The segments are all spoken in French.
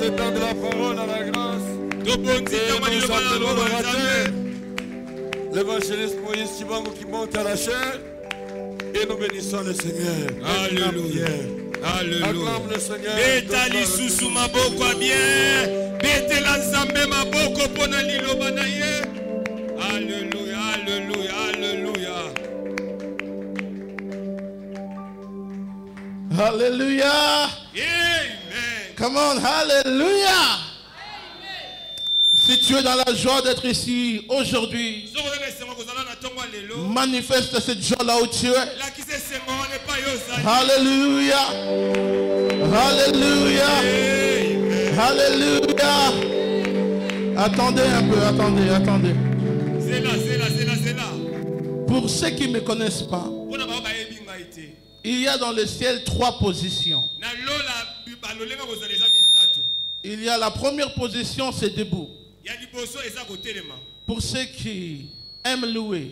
ce temps de la parole à la grâce. Et nous appelons l'orateur, l'évangéliste Moïse Chibango qui monte à la chair. Et nous bénissons le Seigneur. Alléluia. Alléluia. Acclame le Seigneur. Betali susu maboko bien. Betela nzambe maboko pona liloba na ye. Alléluia. Alléluia. Alléluia. Alléluia. Amen. Come on, hallelujah. Si tu es dans la joie d'être ici aujourd'hui, manifeste cette joie là où tu es. Alléluia. Alléluia. Alléluia. Attendez un peu, attendez. C'est là. Pour ceux qui ne me connaissent pas, il y a dans le ciel 3 positions. Il y a la première position, c'est debout. Pour ceux qui aiment louer.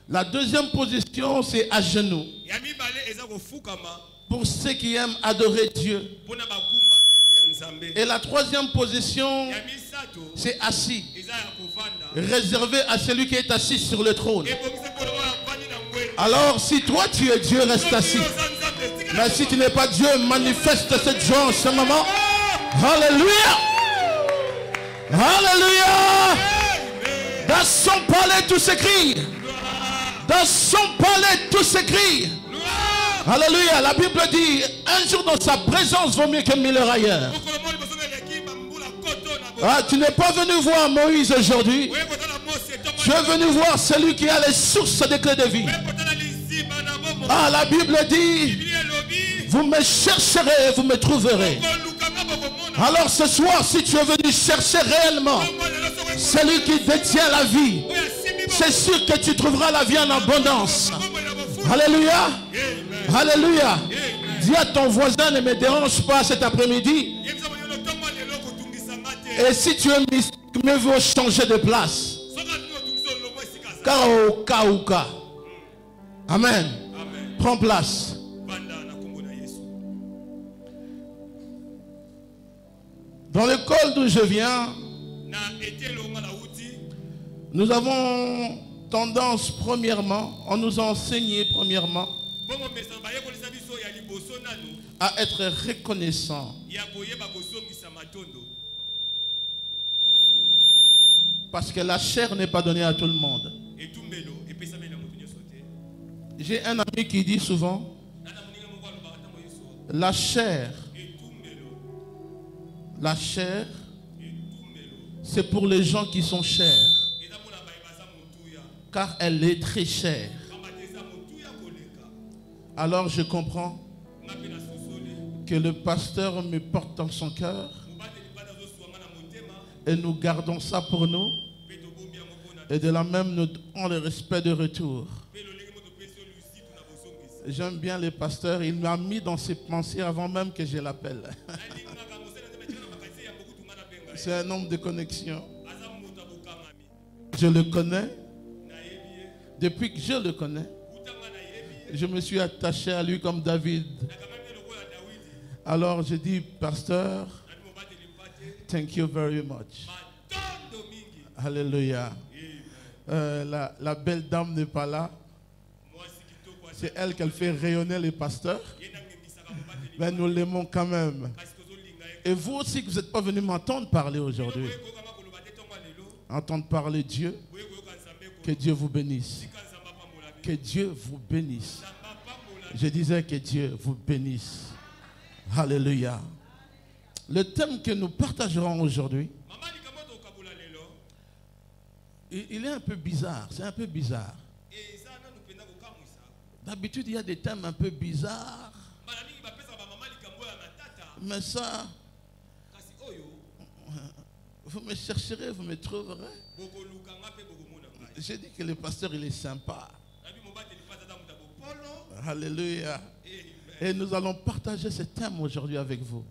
La deuxième position, c'est à genoux. Pour ceux qui aiment adorer Dieu. Et la troisième position, c'est assis. Réservé à celui qui est assis sur le trône. Alors, si toi tu es Dieu, reste assis. Mais si tu n'es pas Dieu, manifeste cette joie en ce moment. Alléluia. Alléluia. Dans son palais, tout s'écrit. Dans son palais, tout s'écrit. Alléluia. La Bible dit, un jour dans sa présence vaut mieux que 1000 heures ailleurs. Ah, tu n'es pas venu voir Moïse aujourd'hui. Tu es venu voir celui qui a les sources des clés de vie. Ah, la Bible dit, vous me chercherez, vous me trouverez. Alors ce soir, si tu es venu chercher réellement celui qui détient la vie, c'est sûr que tu trouveras la vie en abondance. Alléluia. Alléluia. Dis à ton voisin, ne me dérange pas cet après-midi. Et si tu es mieux vaut changer de place. Kauka. Amen. Prends place. Dans l'école d'où je viens, nous avons tendance premièrement, on nous a enseigné premièrement à être reconnaissant. Parce que la chair n'est pas donnée à tout le monde. J'ai un ami qui dit souvent, la chair, c'est pour les gens qui sont chers. Car elle est très chère. Alors je comprends que le pasteur me porte dans son cœur. Et nous gardons ça pour nous. Et de la même, nous donnons le respect de retour. J'aime bien le pasteur. Il m'a mis dans ses pensées avant même que je l'appelle. C'est un homme de connexion. Je le connais. Depuis que je le connais, je me suis attaché à lui comme David. Alors je dis, pasteur, thank you very much. Alléluia. La belle dame n'est pas là. C'est elle qui fait rayonner les pasteurs. Mais nous l'aimons quand même. Et vous aussi, que vous n'êtes pas venu m'entendre parler aujourd'hui. Entendre parler Dieu. Que Dieu vous bénisse. Que Dieu vous bénisse. Je disais que Dieu vous bénisse. Alléluia. Le thème que nous partagerons aujourd'hui, il est un peu bizarre. C'est un peu bizarre. D'habitude, il y a des thèmes un peu bizarres. Mais ça, vous me chercherez, vous me trouverez. J'ai dit que le pasteur, il est sympa. Alléluia. Et nous allons partager ce thème aujourd'hui avec vous.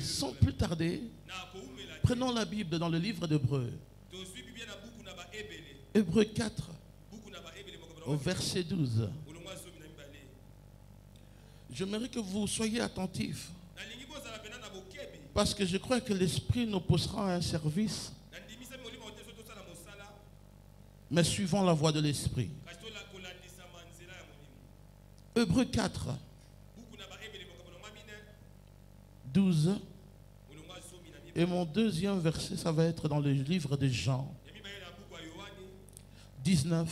Sans plus tarder, prenons la Bible dans le livre d'Hébreux. Hébreux 4, au verset 12. J'aimerais que vous soyez attentifs. Parce que je crois que l'Esprit nous poussera à un service, mais suivant la voie de l'Esprit. Hébreux 4, 12. Et mon deuxième verset, ça va être dans le livre de Jean 19,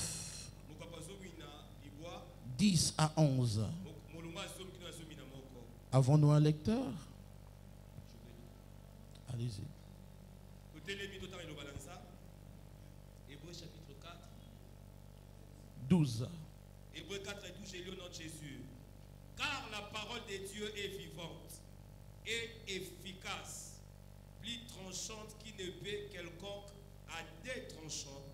10 à 11. Avons-nous un lecteur? Allez-y. Hébreux chapitre 4. 12. Hébreux 4 et 12, j'ai lu au nom de Jésus. Car la parole de Dieu est vivante et efficace, plus tranchante qu'une épée quelconque à des tranchants,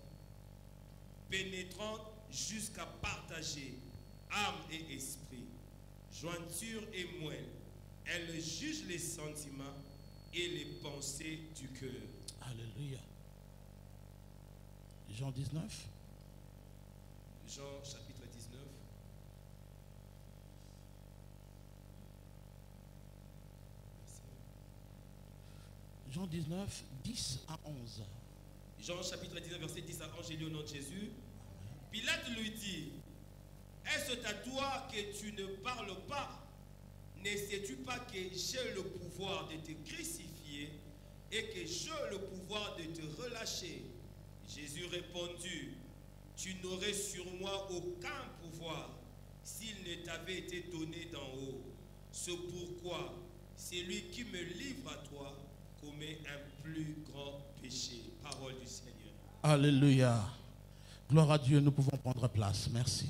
pénétrante jusqu'à partager âme et esprit, jointure et moelle. Elle juge les sentiments et les pensées du cœur. Alléluia. Jean 19. Jean chapitre 19. Jean 19, 10 à 11. Jean chapitre 19, verset 10 à 11, j'ai lu au nom de Jésus. Pilate lui dit, est-ce à toi que tu ne parles pas? Ne sais-tu pas que j'ai le pouvoir de te crucifier et que j'ai le pouvoir de te relâcher? Jésus répondit, tu n'aurais sur moi aucun pouvoir s'il ne t'avait été donné d'en haut. C'est pourquoi celui qui me livre à toi commet un plus grand péché. Parole du Seigneur. Alléluia. Gloire à Dieu, nous pouvons prendre place. Merci.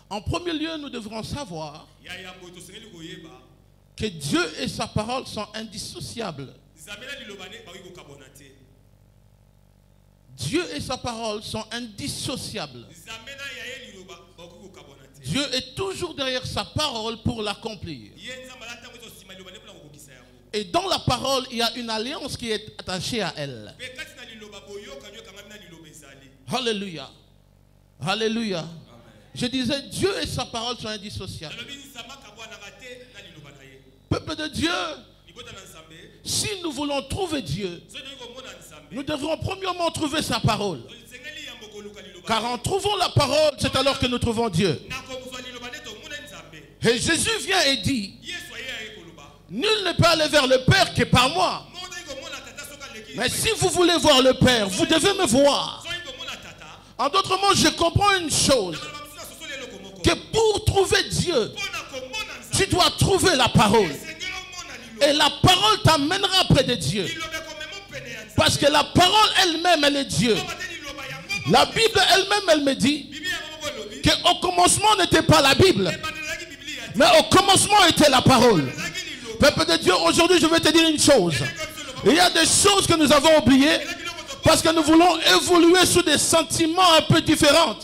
En premier lieu, nous devrons savoir que Dieu et sa parole sont indissociables. Dieu et sa parole sont indissociables. Dieu est toujours derrière sa parole pour l'accomplir. Et dans la parole, il y a une alliance qui est attachée à elle. Alléluia. Alléluia. Je disais, Dieu et sa parole sont indissociables. Peuple de Dieu, si nous voulons trouver Dieu, nous devrons premièrement trouver sa parole. Car en trouvant la parole, c'est alors que nous trouvons Dieu. Et Jésus vient et dit, nul ne peut aller vers le Père que par moi. Mais si vous voulez voir le Père, vous devez me voir. En d'autres mots, je comprends une chose. Que pour trouver Dieu, tu dois trouver la parole. Et la parole t'amènera près de Dieu. Parce que la parole elle-même, elle est Dieu. La Bible elle-même, elle me dit qu'au commencement n'était pas la Bible. Mais au commencement était la parole. Peuple de Dieu, aujourd'hui je vais te dire une chose. Il y a des choses que nous avons oubliées parce que nous voulons évoluer sous des sentiments un peu différents.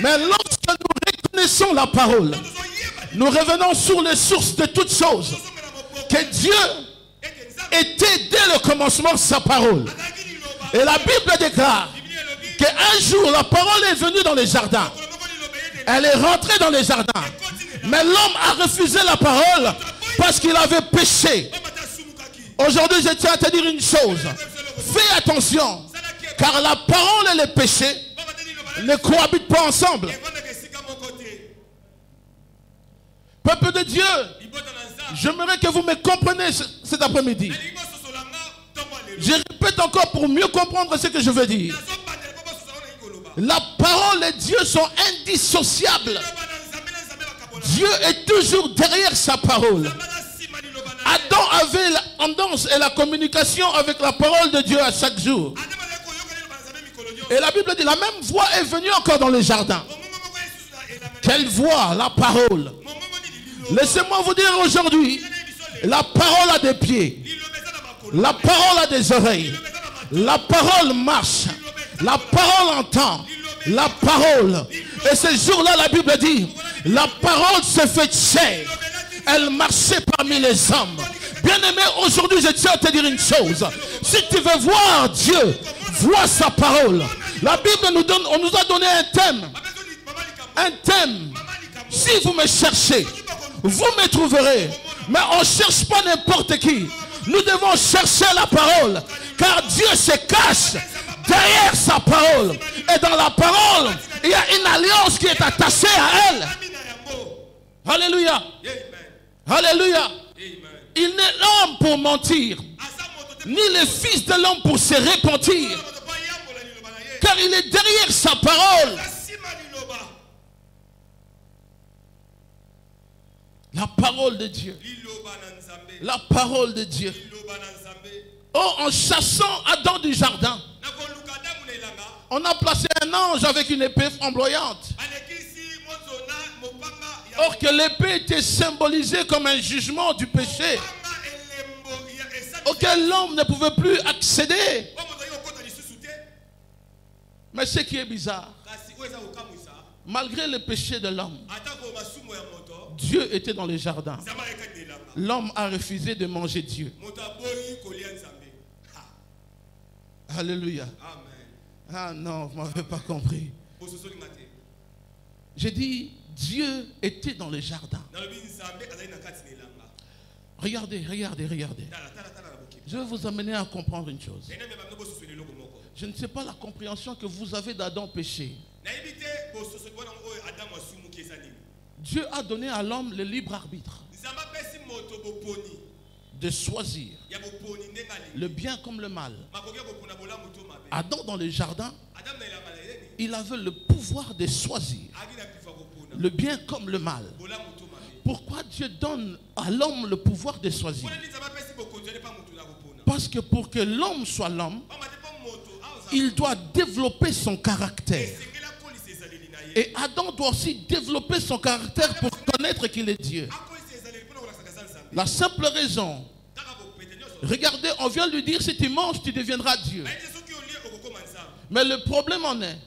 Mais lorsque nous reconnaissons la parole, nous revenons sur les sources de toutes choses. Que Dieu était dès le commencement sa parole. Et la Bible déclare qu'un jour la parole est venue dans les jardins. Elle est rentrée dans les jardins. Mais l'homme a refusé la parole parce qu'il avait péché. Aujourd'hui, je tiens à te dire une chose. Fais attention. Car la parole et le péché ne cohabitent pas ensemble. Peuple de Dieu, j'aimerais que vous me compreniez cet après-midi. Je répète encore pour mieux comprendre ce que je veux dire. La parole et Dieu sont indissociables. Dieu est toujours derrière sa parole. Adam avait la tendance et la communication avec la parole de Dieu à chaque jour. Et la Bible dit, la même voix est venue encore dans les jardins. Quelle voix? La parole. Laissez-moi vous dire aujourd'hui, la parole a des pieds. La parole a des oreilles. La parole marche. La parole entend. La parole. Et ce jour-là, la Bible dit, la parole se fait chair. Elle marchait parmi les hommes. Bien-aimé, aujourd'hui, je tiens à te dire une chose. Si tu veux voir Dieu, vois sa parole. La Bible nous donne, on nous a donné un thème. Un thème. Si vous me cherchez, vous me trouverez. Mais on ne cherche pas n'importe qui. Nous devons chercher la parole. Car Dieu se cache derrière sa parole. Et dans la parole, il y a une alliance qui est attachée à elle. Alléluia. Alléluia. Il n'est l'homme pour mentir, ni le fils de l'homme pour se repentir. Car il est derrière sa parole. La parole de Dieu. La parole de Dieu. Oh, en chassant Adam du jardin, on a placé un ange avec une épée flamboyante. Or que l'épée était symbolisée comme un jugement du péché auquel l'homme ne pouvait plus accéder. Mais ce qui est bizarre, malgré le péché de l'homme, Dieu était dans le jardin. L'homme a refusé de manger Dieu. Alléluia. Ah non, vous ne m'avez pas compris. J'ai dit, Dieu était dans le jardin. Regardez, regardez, regardez. Je vais vous amener à comprendre une chose. Je ne sais pas la compréhension que vous avez d'Adam péché. Dieu a donné à l'homme le libre arbitre de choisir le bien comme le mal. Adam dans le jardin, il avait le pouvoir de choisir le bien comme le mal. Pourquoi Dieu donne à l'homme le pouvoir de choisir? Parce que pour que l'homme soit l'homme, il doit développer son caractère. Et Adam doit aussi développer son caractère pour connaître qu'il est Dieu. La simple raison, regardez, on vient lui dire si tu manges, tu deviendras Dieu. Mais le problème en est,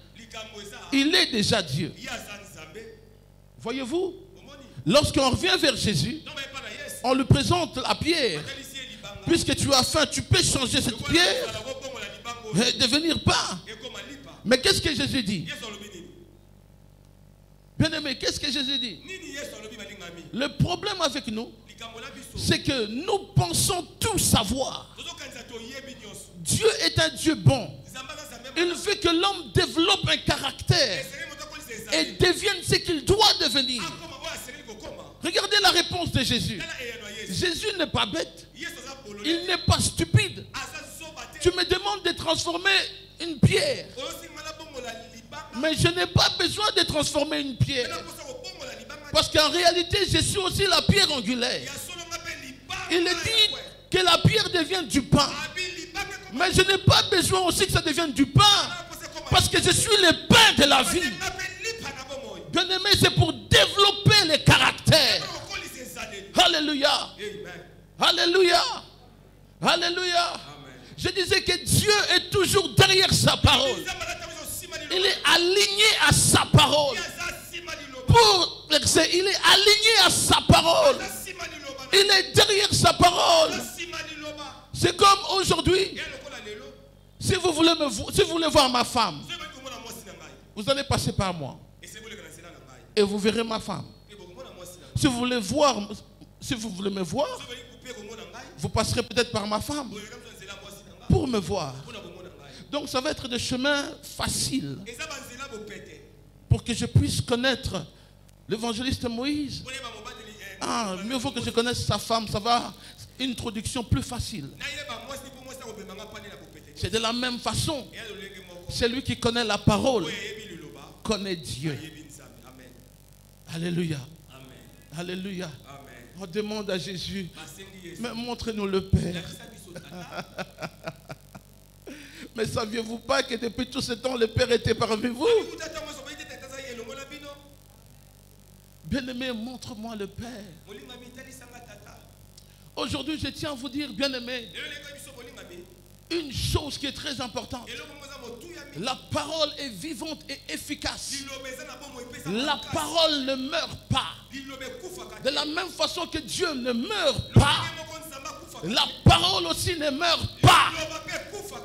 il est déjà Dieu. Voyez-vous, lorsqu'on revient vers Jésus, on lui présente la pierre. Puisque tu as faim, tu peux changer cette pierre et devenir pain. Mais qu'est-ce que Jésus dit? Bien-aimé, qu'est-ce que Jésus dit? Le problème avec nous, c'est que nous pensons tout savoir. Dieu est un Dieu bon. Il veut que l'homme développe un caractère et devienne ce qu'il doit devenir. Regardez la réponse de Jésus. Jésus n'est pas bête. Il n'est pas stupide. Tu me demandes de transformer une pierre. Mais je n'ai pas besoin de transformer une pierre. Parce qu'en réalité, je suis aussi la pierre angulaire. Il est dit que la pierre devienne du pain. Mais je n'ai pas besoin aussi que ça devienne du pain. Parce que je suis le pain de la vie. Bien-aimé, c'est pour développer les caractères. Alléluia. Alléluia. Alléluia. Je disais que Dieu est toujours derrière sa parole. Il est aligné à sa parole. Il est aligné à sa parole. Il est derrière sa parole. C'est comme aujourd'hui. Si vous voulez voir ma femme, vous allez passer par moi. Et vous verrez ma femme. Si vous voulez me voir, vous passerez peut-être par ma femme pour me voir. Donc ça va être des chemins faciles pour que je puisse connaître l'évangéliste Moïse. Ah, mieux vaut que je connaisse sa femme, ça va une introduction plus facile. C'est de la même façon. Celui qui connaît la parole connaît Dieu. Alléluia. Alléluia. On demande à Jésus, mais montrez-nous le Père. Mais saviez-vous pas que depuis tout ce temps, le Père était parmi vous? Bien-aimé, montre-moi le Père. Aujourd'hui, je tiens à vous dire, bien-aimé, une chose qui est très importante. La parole est vivante et efficace. La parole ne meurt pas. De la même façon que Dieu ne meurt pas, la parole aussi ne meurt pas.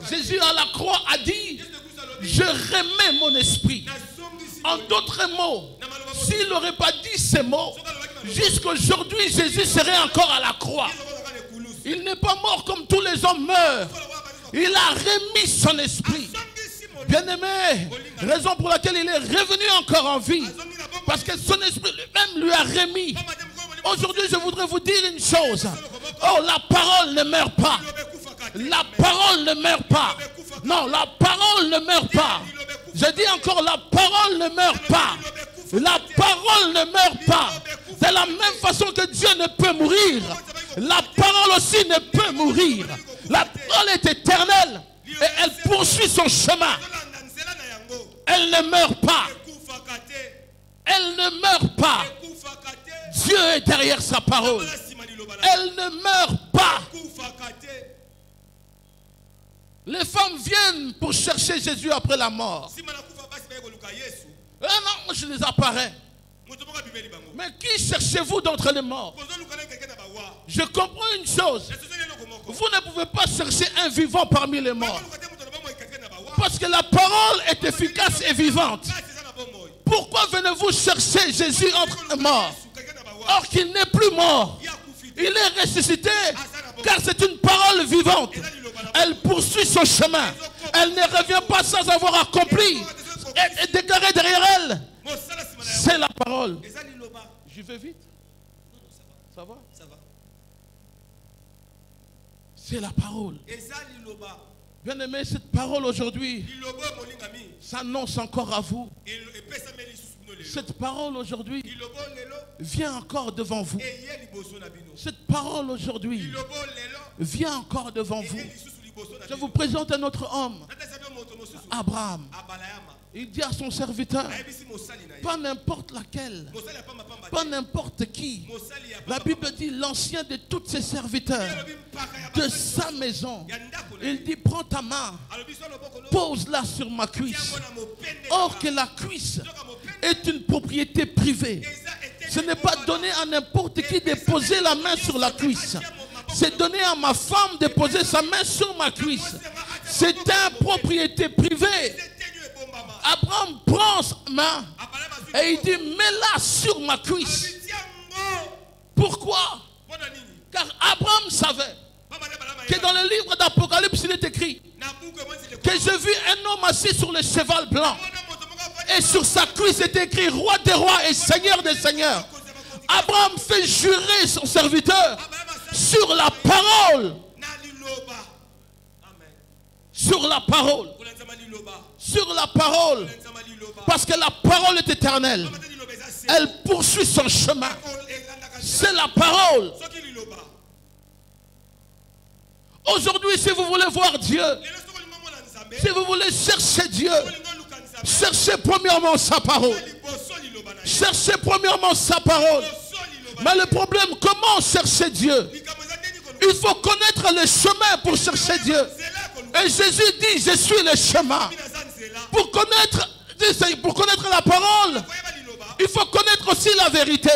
Jésus à la croix a dit, je remets mon esprit. En d'autres mots, s'il n'aurait pas dit dit ces mots, jusqu'aujourd'hui, Jésus serait encore à la croix. Il n'est pas mort comme tous les hommes meurent. Il a remis son esprit. Bien-aimé, raison pour laquelle il est revenu encore en vie. Parce que son esprit lui-même lui a remis. Aujourd'hui, je voudrais vous dire une chose. Oh, la parole ne meurt pas. La parole ne meurt pas. Non, la parole ne meurt pas. Je dis encore, la parole ne meurt pas. La parole ne meurt pas. De la même façon que Dieu ne peut mourir, la parole aussi ne peut mourir. La parole est éternelle et elle poursuit son chemin. Elle ne meurt pas. Elle ne meurt pas. Dieu est derrière sa parole. Elle ne meurt pas. Les femmes viennent pour chercher Jésus après la mort. Non, je les apparais. Mais qui cherchez-vous d'entre les morts? Je comprends une chose. Vous ne pouvez pas chercher un vivant parmi les morts. Parce que la parole est efficace et vivante. Pourquoi venez-vous chercher Jésus entre les morts? Or qu'il n'est plus mort. Il est ressuscité. Car c'est une parole vivante. Elle poursuit son chemin. Elle ne revient pas sans avoir accompli et déclaré derrière elle. C'est la parole. J'y vais vite. Ça va? Ça va. C'est la parole. Bien aimé, cette parole aujourd'hui s'annonce encore à vous. Cette parole aujourd'hui vient encore devant vous. Cette parole aujourd'hui vient encore devant vous. Je vous présente un autre homme, Abraham. Il dit à son serviteur, pas n'importe laquelle, pas n'importe qui. La Bible dit l'ancien de tous ses serviteurs, de sa maison. Il dit, prends ta main, pose-la sur ma cuisse. Or que la cuisse est une propriété privée. Ce n'est pas donné à n'importe qui de poser la main sur la cuisse. C'est donné à ma femme de poser sa main sur ma cuisse. C'est une propriété privée. Abraham prend sa main et il dit, mets-la sur ma cuisse. Pourquoi? Car Abraham savait que dans le livre d'Apocalypse, il est écrit que j'ai vu un homme assis sur le cheval blanc. Et sur sa cuisse est écrit roi des rois et seigneur des seigneurs. Abraham fait jurer son serviteur sur la parole. Sur la parole. Sur la parole. Parce que la parole est éternelle. Elle poursuit son chemin. C'est la parole. Aujourd'hui, si vous voulez voir Dieu, si vous voulez chercher Dieu, cherchez premièrement sa parole. Cherchez premièrement sa parole. Mais le problème, comment chercher Dieu? Il faut connaître le chemin pour chercher Dieu. Et Jésus dit, je suis le chemin. Pour connaître la parole, il faut connaître aussi la vérité.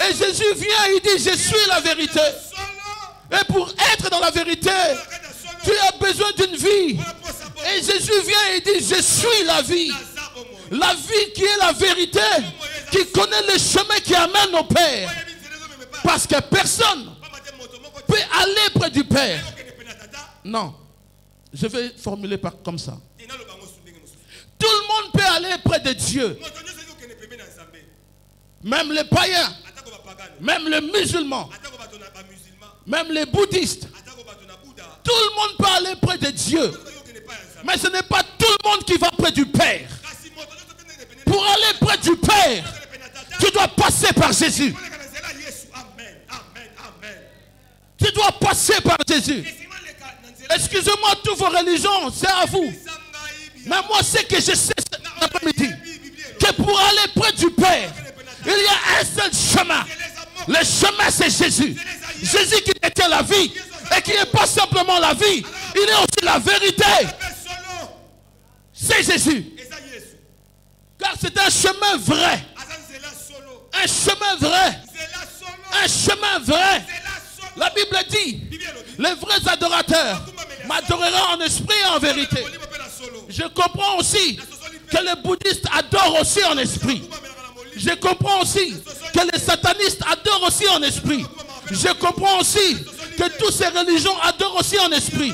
Et Jésus vient, il dit, je suis la vérité. Et pour être dans la vérité, tu as besoin d'une vie. Et Jésus vient et dit, je suis la vie. La vie qui est la vérité, qui connaît le chemin qui amène au Père. Parce que personne peut aller près du Père. Non. Je vais formuler comme ça. Tout le monde peut aller près de Dieu. Même les païens. Même les musulmans. Même les bouddhistes. Tout le monde peut aller près de Dieu. Mais ce n'est pas tout le monde qui va près du Père. Pour aller près du Père, tu dois passer par Jésus. Tu dois passer par Jésus. Excusez-moi, toutes vos religions, c'est à vous. Mais moi, ce que je sais cet après-midi, que pour aller près du Père, il y a un seul chemin. Le chemin, c'est Jésus. Jésus qui détient la vie et qui n'est pas simplement la vie, il est aussi la vérité. C'est Jésus. Car c'est un chemin vrai. Un chemin vrai. Un chemin vrai. La Bible dit, les vrais adorateurs m'adoreront en esprit et en vérité. Je comprends aussi que les bouddhistes adorent aussi en esprit. Je comprends aussi que les satanistes adorent aussi en esprit. Je comprends aussi que toutes ces religions adorent aussi en esprit.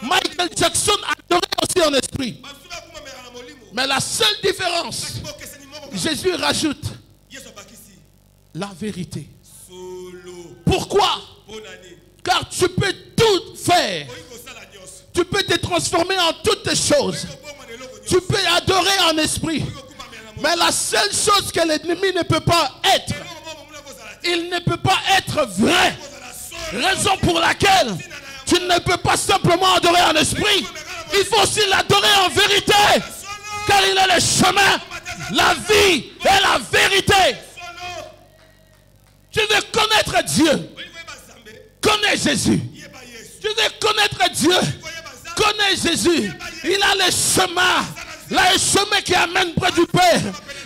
Michael Jackson adorait aussi en esprit. Mais la seule différence, Jésus rajoute la vérité. Pourquoi? Car tu peux tout faire. Tu peux te transformer en toutes choses. Tu peux adorer en esprit. Mais la seule chose que l'ennemi ne peut pas être, il ne peut pas être vrai. Raison pour laquelle tu ne peux pas simplement adorer en esprit. Il faut aussi l'adorer en vérité. Car il est le chemin, la vie et la vérité. Tu veux connaître Dieu. Connais Jésus. Tu veux connaître Dieu. Connais Jésus. Il a le chemin. Là, le chemin qui amène près du Père.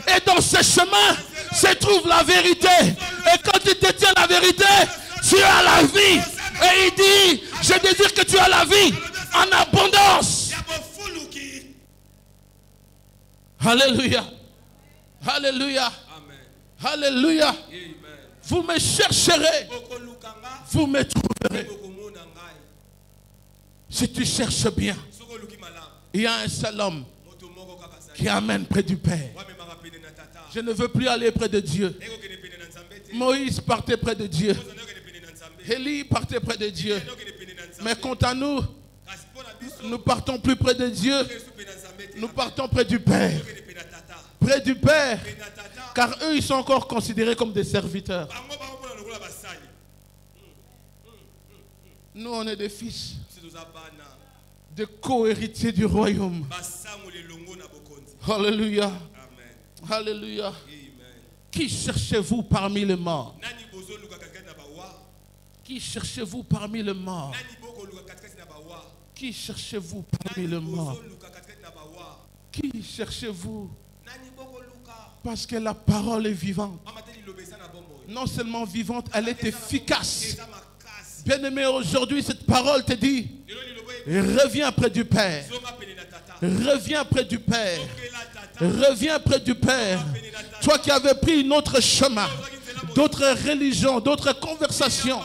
Et dans ce chemin se trouve la vérité. Et quand tu détiens la vérité, tu as la vie. Et il dit, je désire que tu aies la vie en abondance. Alléluia. Alléluia. Alléluia. Vous me chercherez. Vous me trouverez. Si tu cherches bien, il y a un seul homme qui amène près du Père. Je ne veux plus aller près de Dieu. Moïse partait près de Dieu. Élie partait près de Dieu. Mais quant à nous, nous partons plus près de Dieu. Nous partons près du Père. Près du Père. Car eux, ils sont encore considérés comme des serviteurs. Nous, on est des fils. Des co-héritiers du royaume. Alléluia. Alléluia. Qui cherchez-vous parmi les morts? Qui cherchez-vous parmi les morts? Qui cherchez-vous parmi les morts? Qui cherchez-vous? Parce que la parole est vivante. Non seulement vivante, elle est efficace. Bien-aimé, aujourd'hui, cette parole te dit, reviens près du Père. Reviens près du Père. Reviens près du Père. Toi qui avais pris un autre chemin, d'autres religions, d'autres conversations,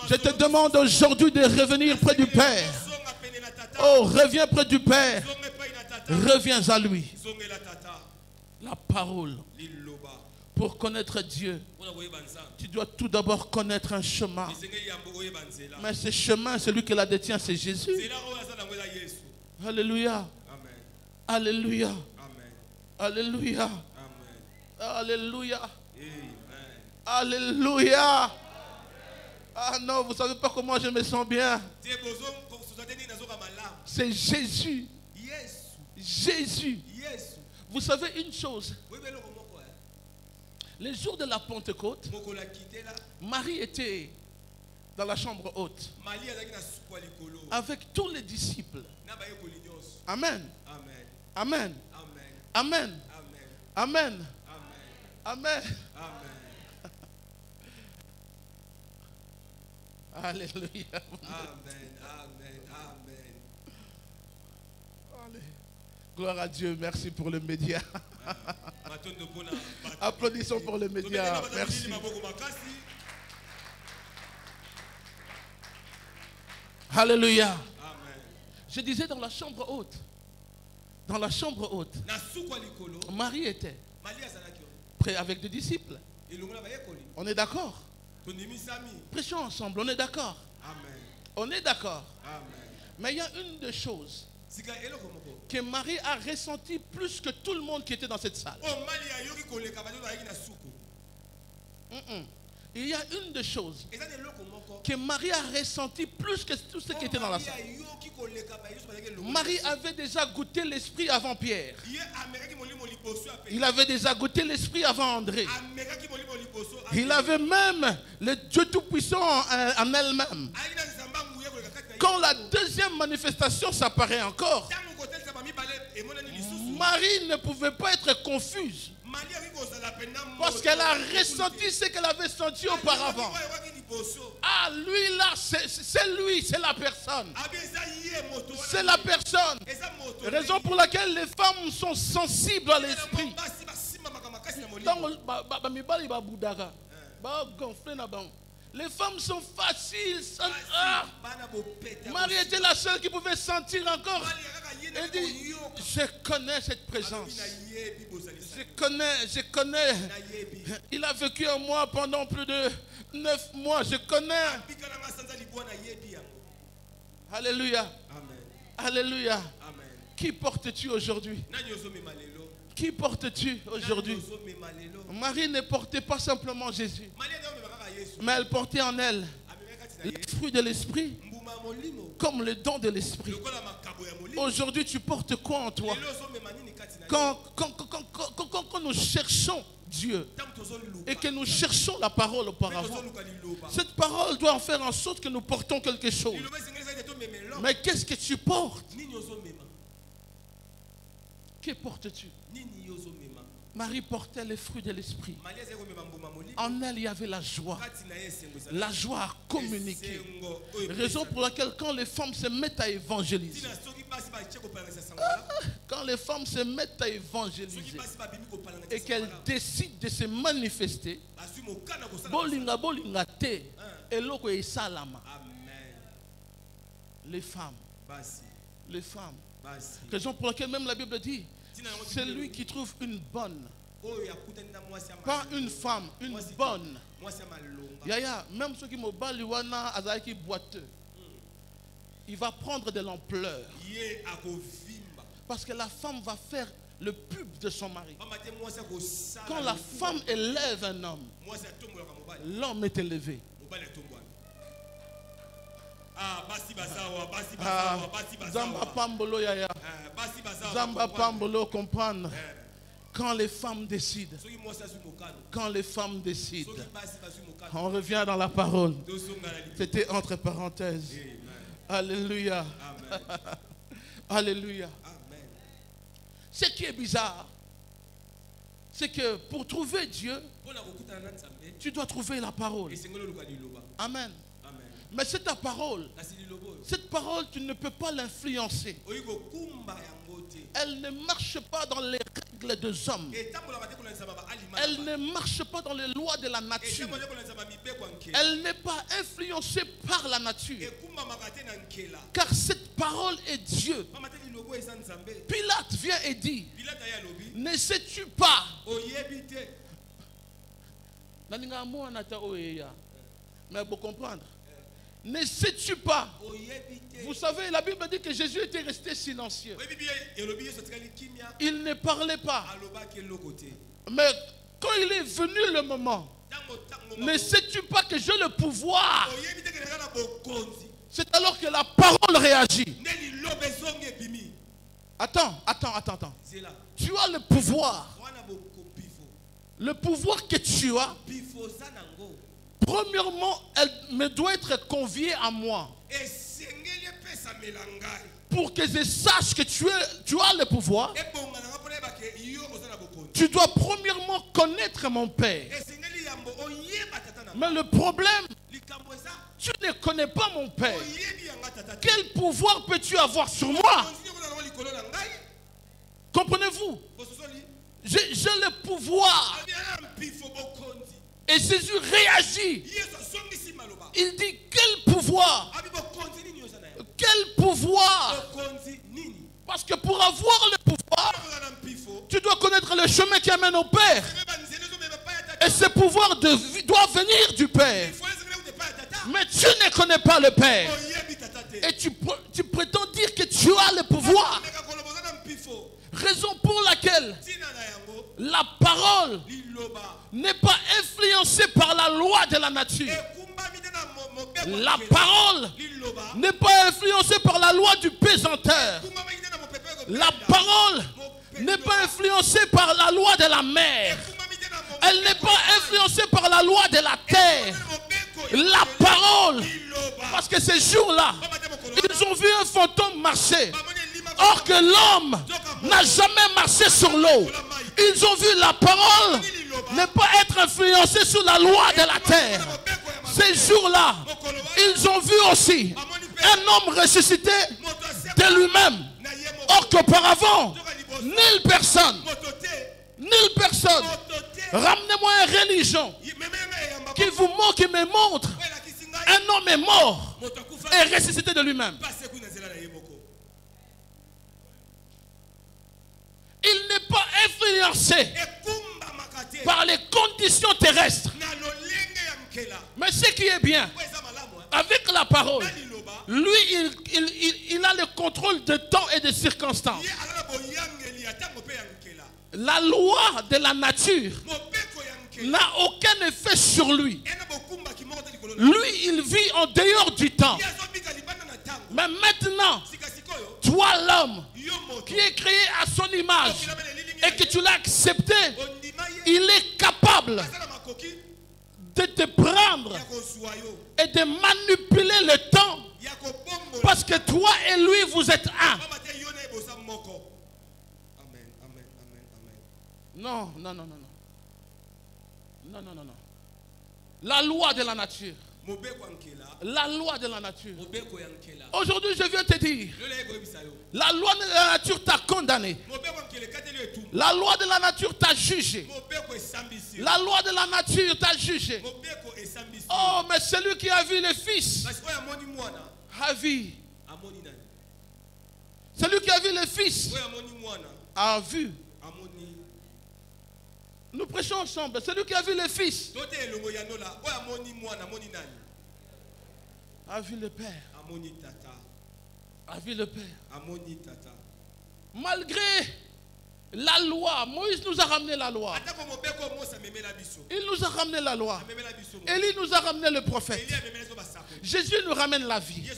je te demande aujourd'hui de revenir près du Père. Oh, reviens près du Père. Reviens à lui. La parole. Pour connaître Dieu, tu dois tout d'abord connaître un chemin. Mais ce chemin, celui qui la détient, c'est Jésus. Alléluia. Alléluia. Alléluia. Alléluia. Alléluia. Ah non, vous ne savez pas comment je me sens bien. C'est Jésus. Jésus. Vous savez une chose. Les jours de la Pentecôte, Marie était dans la chambre haute avec tous les disciples. Amen. Amen. Amen. Amen. Amen. Alléluia. Amen. Gloire à Dieu. Merci pour le média. Applaudissons pour le média. Merci. Alléluia. Je disais dans la chambre haute. Dans la chambre haute. Marie était près avec des disciples. On est d'accord? Prêchons ensemble. On est d'accord? On est d'accord. Mais il y a une des choses que Marie a ressenti plus que tout le monde qui était dans cette salle. Il y a une des choses que Marie a ressenti plus que tous ceux qui étaient dans la salle. Marie avait déjà goûté l'esprit avant Pierre. Il avait déjà goûté l'esprit avant André. Il avait même le Dieu Tout-Puissant en elle-même. Quand la deuxième manifestation s'apparaît encore, Marie ne pouvait pas être confuse. Parce qu'elle a ressenti ce qu'elle avait senti auparavant. Ah, lui là, c'est lui, c'est la personne. C'est la personne. Raison pour laquelle les femmes sont sensibles à l'esprit. Les femmes sont faciles. Marie était la seule qui pouvait sentir encore. Elle dit, je connais cette présence. Je connais. Il a vécu en moi pendant plus de 9 mois. Je connais. Alléluia. Alléluia. Amen. Qui portes-tu aujourd'hui? Qui portes-tu aujourd'hui? Marie ne portait pas simplement Jésus, mais elle portait en elle les fruits de l'esprit comme le don de l'esprit. Aujourd'hui, tu portes quoi en toi? Quand nous cherchons Dieu et que nous cherchons la parole auparavant, cette parole doit en faire en sorte que nous portons quelque chose. Mais qu'est-ce que tu portes? Que portes-tu? Marie portait les fruits de l'esprit. En elle, il y avait la joie à communiquer. Raison pour laquelle quand les femmes se mettent à évangéliser, quand les femmes se mettent à évangéliser et qu'elles décident de se manifester, les femmes. Raison pour laquelle même la Bible dit, c'est lui qui trouve une bonne. Pas une femme, une bonne. Yaya, même ceux qui m'ont baliwana azaki boiteux, il va prendre de l'ampleur. Parce que la femme va faire le pub de son mari. Quand la femme élève un homme, l'homme est élevé. Zamba Pambolo Yaya. Zamba Pambolo comprendre. Quand les femmes décident. Quand les femmes décident. On revient dans la parole. C'était entre parenthèses. Alléluia. Alléluia. Ce qui est bizarre, c'est que pour trouver Dieu, tu dois trouver la parole. Amen. Mais c'est ta parole. Cette parole, tu ne peux pas l'influencer. Elle ne marche pas dans les règles des hommes. Elle ne marche pas dans les lois de la nature. Elle n'est pas influencée par la nature. Car cette parole est Dieu. Pilate vient et dit, ne sais-tu pas? Mais pour comprendre. Ne sais-tu pas? Vous savez, la Bible dit que Jésus était resté silencieux. Il ne parlait pas. Mais quand il est venu le moment, ne sais-tu pas que j'ai le pouvoir? C'est alors que la parole réagit. Attends. Tu as le pouvoir. Le pouvoir que tu as, premièrement, elle me doit être conviée à moi. Pour que je sache que tu as le pouvoir, tu dois premièrement connaître mon Père. Mais le problème, tu ne connais pas mon Père. Quel pouvoir peux-tu avoir sur moi? Comprenez-vous? J'ai le pouvoir. Et Jésus réagit. Il dit, quel pouvoir? Quel pouvoir? Parce que pour avoir le pouvoir, tu dois connaître le chemin qui amène au Père. Et ce pouvoir doit venir du Père. Mais tu ne connais pas le Père. Et tu prétends dire que tu as le pouvoir. Raison pour laquelle la parole n'est pas influencée par la loi de la nature. La parole n'est pas influencée par la loi du pesanteur. La parole n'est pas influencée par la loi de la mer. Elle n'est pas influencée par la loi de la terre. La parole, parce que ces jours-là, ils ont vu un fantôme marcher. Or que l'homme n'a jamais marché sur l'eau. Ils ont vu la parole ne pas être influencée sur la loi de la terre. Ces jours-là, ils ont vu aussi un homme ressuscité de lui-même. Or qu'auparavant, nulle personne Ramenez-moi une religion qui vous montre, qui me montre un homme est mort et ressuscité de lui-même. Il n'est pas influencé par les conditions terrestres. Mais ce qui est bien, avec la parole, lui, il a le contrôle de temps et de circonstances. La loi de la nature n'a aucun effet sur lui. Lui, il vit en dehors du temps. Mais maintenant, toi l'homme qui est créé à son image et que tu l'as accepté, il est capable de te prendre et de manipuler le temps, parce que toi et lui vous êtes un. Non, non, non, non, non. Non, non, non, non. La loi de la nature. La loi de la nature. Aujourd'hui, je viens te dire, la loi de la nature t'a condamné. La loi de la nature t'a jugé. La loi de la nature t'a jugé. Oh, mais celui qui a vu le Fils a vu. Celui qui a vu le Fils a vu. Nous prêchons ensemble. Celui qui a vu le Fils a vu le Père. A vu le Père. Malgré la loi, Moïse nous a ramené la loi. Il nous a ramené la loi. Élie nous a ramené le prophète. Jésus nous ramène la vie.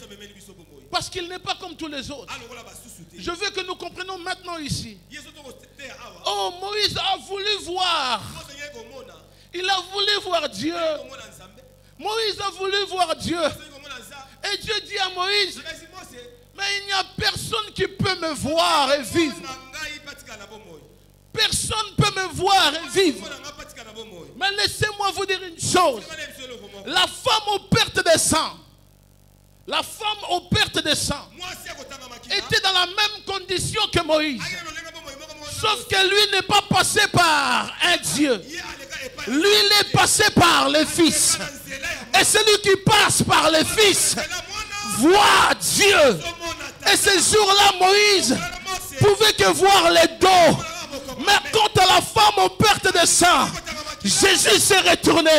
Parce qu'il n'est pas comme tous les autres. Je veux que nous comprenions maintenant ici. Oh, Moïse a voulu voir. Il a voulu voir Dieu. Moïse a voulu voir Dieu. Et Dieu dit à Moïse, mais il n'y a personne qui peut me voir et vivre. Personne ne peut me voir et vivre. Mais laissez-moi vous dire une chose. La femme aux pertes de sang, la femme aux pertes de sang était dans la même condition que Moïse. Sauf que lui n'est pas passé par un Dieu. Lui, il est passé par le Fils. Et celui qui passe par le Fils voit Dieu. Et ce jour-là, Moïse pouvait que voir les dos. Mais quant à la femme aux pertes de sang, Jésus s'est retourné.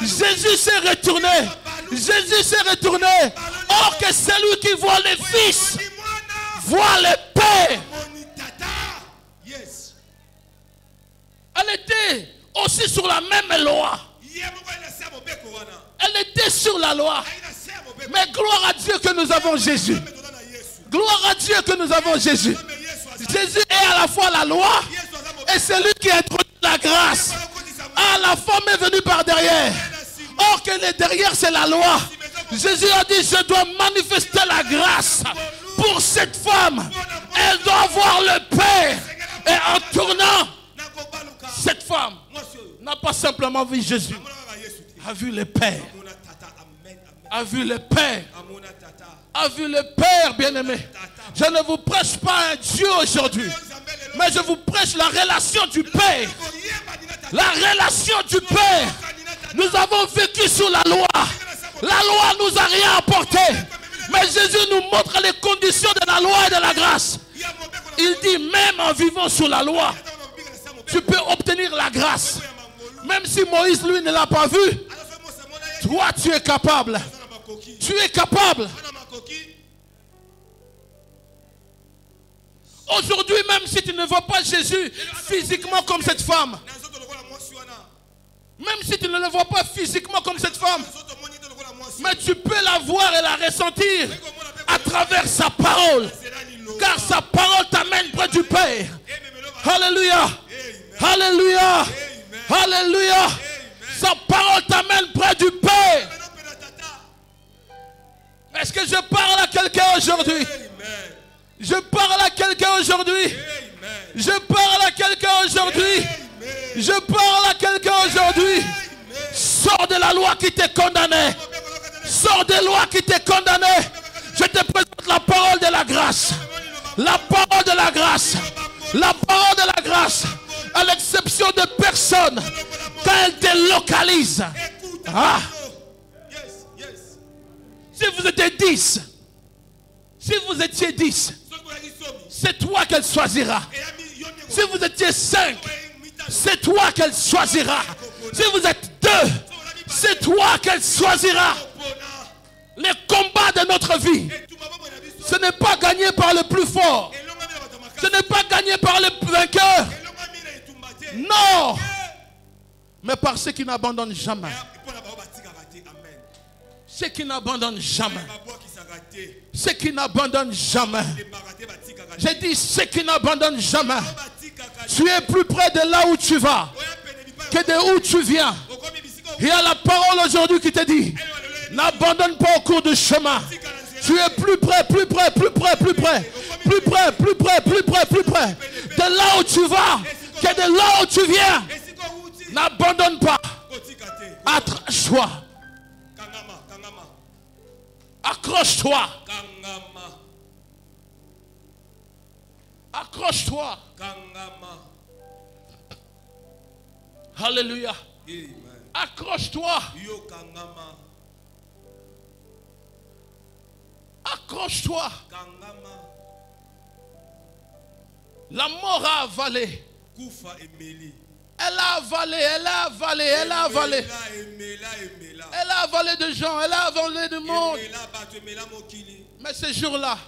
Jésus s'est retourné. Jésus s'est retourné. Or que celui qui voit le Fils voit le Père. Elle était aussi sur la même loi. Elle était sur la loi. Mais gloire à Dieu que nous avons Jésus. Gloire à Dieu que nous avons Jésus. Jésus est à la fois la loi et celui qui introduit la grâce. Ah, la femme est venue par derrière. Or que le derrière c'est la loi. Jésus a dit, je dois manifester la grâce pour cette femme. Elle doit voir le Père. Et en tournant, cette femme n'a pas simplement vu Jésus, a vu le Père. A vu le Père. A vu le Père, bien-aimé. Je ne vous prêche pas un Dieu aujourd'hui, mais je vous prêche la relation du Père. La relation du Père. Nous avons vécu sous la loi. La loi nous a rien apporté. Mais Jésus nous montre les conditions de la loi et de la grâce. Il dit, même en vivant sous la loi, tu peux obtenir la grâce. Même si Moïse, lui, ne l'a pas vu, toi, tu es capable. Tu es capable. Aujourd'hui, même si tu ne vois pas Jésus physiquement comme cette femme, même si tu ne le vois pas physiquement comme cette femme, mais tu peux la voir et la ressentir à travers sa parole. Car sa parole t'amène près du Père. Alléluia. Alléluia. Alléluia. Sa parole t'amène près du Père. Est-ce que je parle à quelqu'un aujourd'hui? Je parle à quelqu'un aujourd'hui. Je parle à quelqu'un aujourd'hui. Je parle à quelqu'un aujourd'hui. Sors de la loi qui t'est condamné. Sors des lois qui t'est condamné. Je te présente la parole de la grâce. La parole de la grâce. La parole de la grâce. À l'exception de personne, quand elle te localise. Ah. Si vous étiez 10, c'est toi qu'elle choisira. Si vous étiez 5, c'est toi qu'elle choisira. Si vous êtes 2, c'est toi qu'elle choisira. Les combats de notre vie, ce n'est pas gagné par le plus fort. Ce n'est pas gagné par le vainqueur. Non. Mais par ceux qui n'abandonnent jamais. Ceux qui n'abandonnent jamais. Ceux qui n'abandonnent jamais. J'ai dit ceux qui n'abandonnent jamais. Tu es plus près de là où tu vas que de où tu viens. Il y a la parole aujourd'hui qui te dit, n'abandonne pas au cours du chemin. Tu es plus près, plus près, plus près, plus près. Plus près, plus près, plus près, plus près. De là où tu vas que de là où tu viens. N'abandonne pas. Accroche-toi. Accroche-toi. Accroche-toi. Alléluia. Accroche-toi. Accroche-toi. La mort a avalé. Elle a avalé, elle a avalé, elle a avalé. Elle a avalé de gens, elle a avalé de monde. Mais ce jour-là,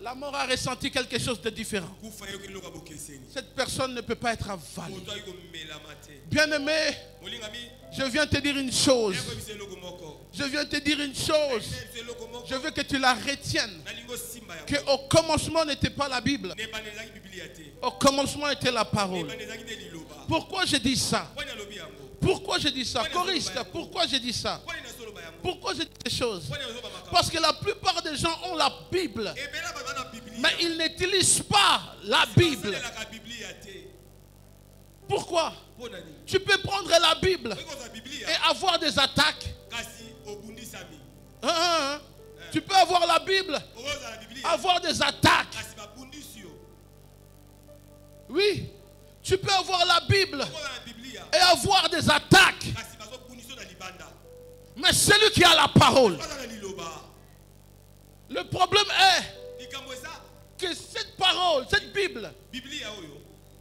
la mort a ressenti quelque chose de différent. Cette personne ne peut pas être avalée. Bien-aimé, je viens te dire une chose. Je viens te dire une chose. Je veux que tu la retiennes. Qu'au commencement n'était pas la Bible. Au commencement était la parole. Pourquoi je dis ça? Pourquoi je dis ça? Choriste, pourquoi je dis ça? Pourquoi je dis ces choses? Parce que la plupart des gens ont la Bible, mais ils n'utilisent pas la Bible. Pourquoi? Tu peux prendre la Bible et avoir des attaques. Tu peux avoir la Bible, avoir des attaques. Oui, tu peux avoir la Bible et avoir des attaques. Mais celui qui a la parole, le problème est que cette parole, cette Bible,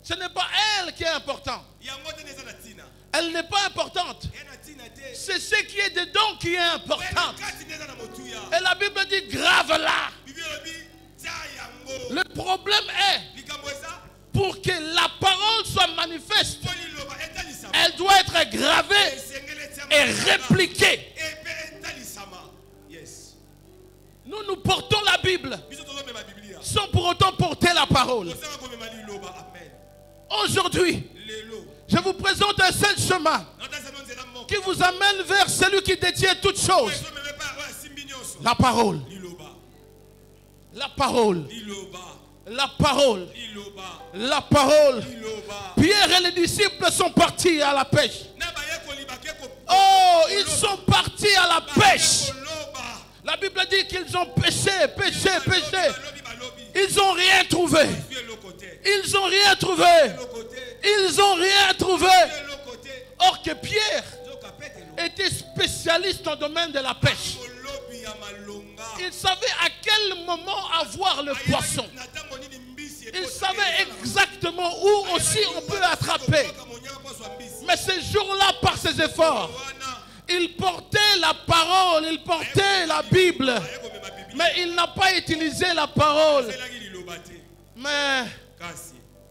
ce n'est pas elle qui est importante. Elle n'est pas importante. C'est ce qui est dedans qui est important. Et la Bible dit grave-la. Le problème est, pour que la parole soit manifeste, elle doit être gravée et répliquée. Nous portons la Bible sans pour autant porter la parole. Aujourd'hui, je vous présente un seul chemin qui vous amène vers celui qui détient toutes choses. La parole. La parole. La parole. La parole. Pierre et les disciples sont partis à la pêche. Oh, ils sont partis à la pêche. La Bible dit qu'ils ont pêché, pêché, pêché. Ils n'ont rien trouvé. Ils n'ont rien trouvé. Ils n'ont rien trouvé. Or que Pierre était spécialiste dans le domaine de la pêche. Il savait à quel moment avoir le poisson. Il savait exactement où aussi on peut attraper. Mais ce jour-là, par ses efforts, il portait la parole, il portait la Bible. Mais il n'a pas utilisé la parole. Mais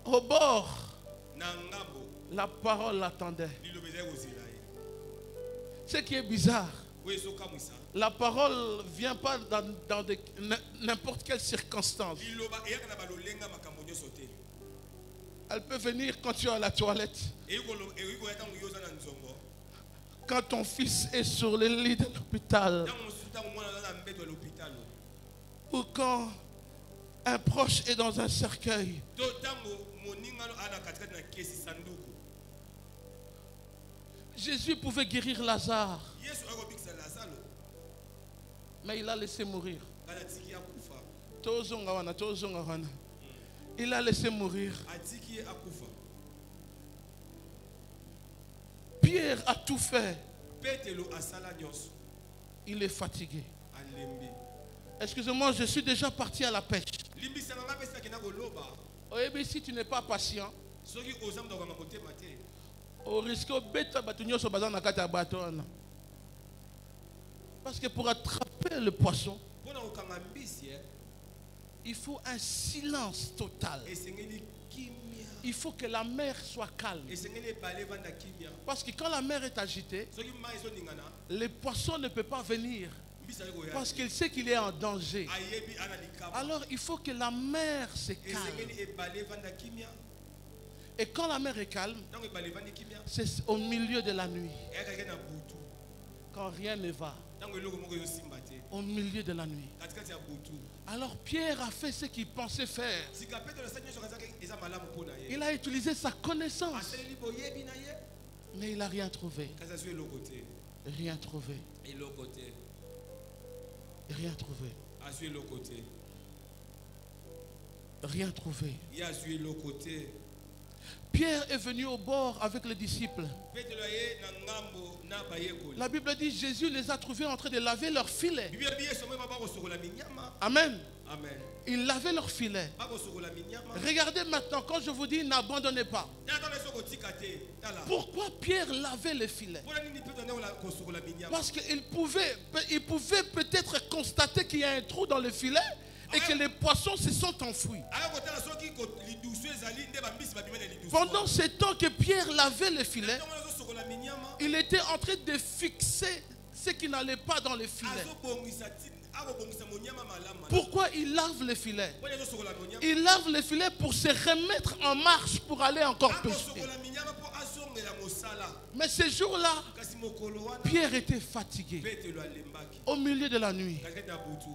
au bord, la parole l'attendait. Ce qui est bizarre, la parole ne vient pas dans n'importe quelle circonstance. Elle peut venir quand tu es à la toilette. Quand ton fils est sur le lit de l'hôpital. Ou quand un proche est dans un cercueil. Jésus pouvait guérir Lazare. Mais il a laissé mourir. Il a laissé mourir. Pierre a tout fait. Petelo asala nyonso. Il est fatigué. Alembi. Excusez-moi, je suis déjà parti à la pêche. Limbisa nganga pesa kina koloba. Oh, si tu n'es pas patient, Soki ozam do ngama motema te. au risque de bêta batunyo so bazana kata bato wana. Parce que pour attraper le poisson, Pona okanga mbisi il faut un silence total. esengeli kimia. Il faut que la mer soit calme. Esengeli bale vanda kimia. Parce que quand la mer est agitée, Soki mai so ningana. les poissons ne peuvent pas venir. Mbisa ko ya. Parce qu'il sait qu'il est en danger. Ayebi ana likaba. Alors il faut que la mer se calme. Esengeli ebale vanda kimia. Et quand la mer est calme, Donc ebale vanda kimia. c'est au milieu de la nuit. Eka kena butu. Quand rien ne va. Donc eloko moko yo simba te. Au milieu de la nuit. Katikati ya butu. Alors Pierre a fait ce qu'il pensait faire. Sika Petelo sanyo so kazaka eza malamu pona ye. Il a utilisé sa connaissance. Aseleli boyebi na ye. Mais il n'a rien trouvé. Kaza su eloko te. Rien trouvé. Eloko te. Rien trouvé. Asu eloko te. Rien trouvé. Ya su eloko te. Pierre est venu au bord avec les disciples. Petelo ye na ngambo na bayekoli. La Bible dit Jésus les a trouvés en train de laver leurs filets. Biblia biye somo ba ko sokola minyama. Amen. Amen. Ils lavaient leurs filets. Ba ko sokola minyama. Regardez maintenant, quand je vous dis n'abandonnez pas. Ya tole soko tikate. Tala. Pourquoi Pierre lavait les filets? Pona nini Petelo na ola ko sokola minyama. Parce qu'il pouvait peut-être constater qu'il y a un trou dans le filet et que les poissons se sont enfouis. Aya ko tala soki ko lidusu ezali nde ba mbisi ba bimene lidusu. Pendant ce temps que Pierre lavait les filets, Donc on sokola minyama. il était en train de fixer ce qui n'allait pas dans les filets. Azo bongisa ti abo bongisa monyama malama. Pourquoi il lave les filets? Pona zo sokola monyama. Il lave les filets pour se remettre en marche pour aller encore Ako pêcher. sokola minyama po azongela mosala. Mais ce jour-là, Kasi mokolo wana Pierre était fatigué. Petelo alembaki. Au milieu de la nuit, Kakete ya butu.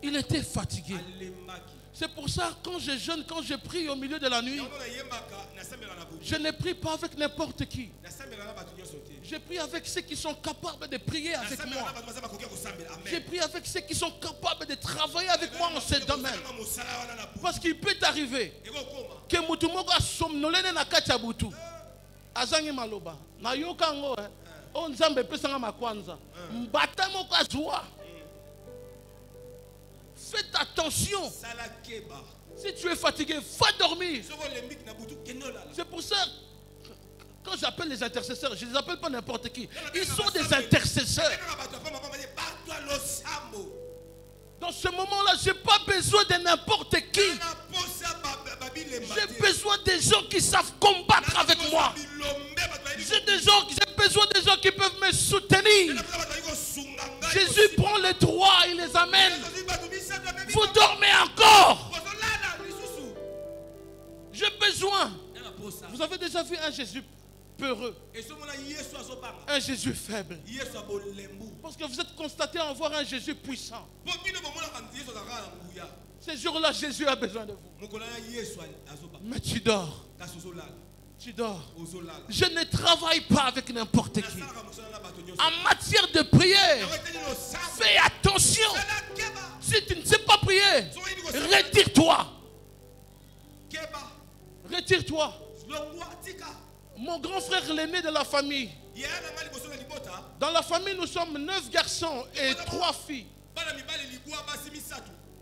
il était fatigué. Alembaki. C'est pour ça quand je jeûne, quand je prie au milieu de la nuit, Yango na yembaka na sambela na butu. je ne prie pas avec n'importe qui. Na sambela na batu nyonso te. Je prie avec ceux qui sont capables de prier Na avec sambela moi. na batu bazaba kokia ko sambela. Je Amen. prie avec ceux qui sont capables de travailler avec moi en ce domaine. Na mosala wana na butu. Parce qu'il peut arriver Eko koma. que mutu moko asomnolene na kati ya butu. Azangi maloba. Na yoka ngo o nzambe pesanga makwanza. Mbata moko azwa. Faites attention. Sala keba. Si tu es fatigué, va dormir. Soko lembiki na butu kenola. C'est pour ça, quand j'appelle les intercesseurs, je ne les appelle pas n'importe qui. Ils sont des intercesseurs. Na batu apa mama baye batwa lo sambo. Dans ce moment-là, je n'ai pas besoin de n'importe qui. Na posa babile mate. J'ai besoin des gens qui savent combattre avec moi. J'ai besoin des gens qui peuvent me soutenir. Jésus prend les trois, il les amène. Vous dormez encore. J'ai besoin. Vous avez déjà vu un Jésus peureux, un Jésus faible. Parce que vous êtes constaté en voir un Jésus puissant. Ce jour-là, Jésus a besoin de vous. Mais tu dors. Tu dors. Je ne travaille pas avec n'importe qui. En matière de prière, fais attention. Si tu ne sais pas prier, retire-toi. Retire-toi. Mon grand frère, l'aîné de la famille. Dans la famille, nous sommes 9 garçons et 3 filles.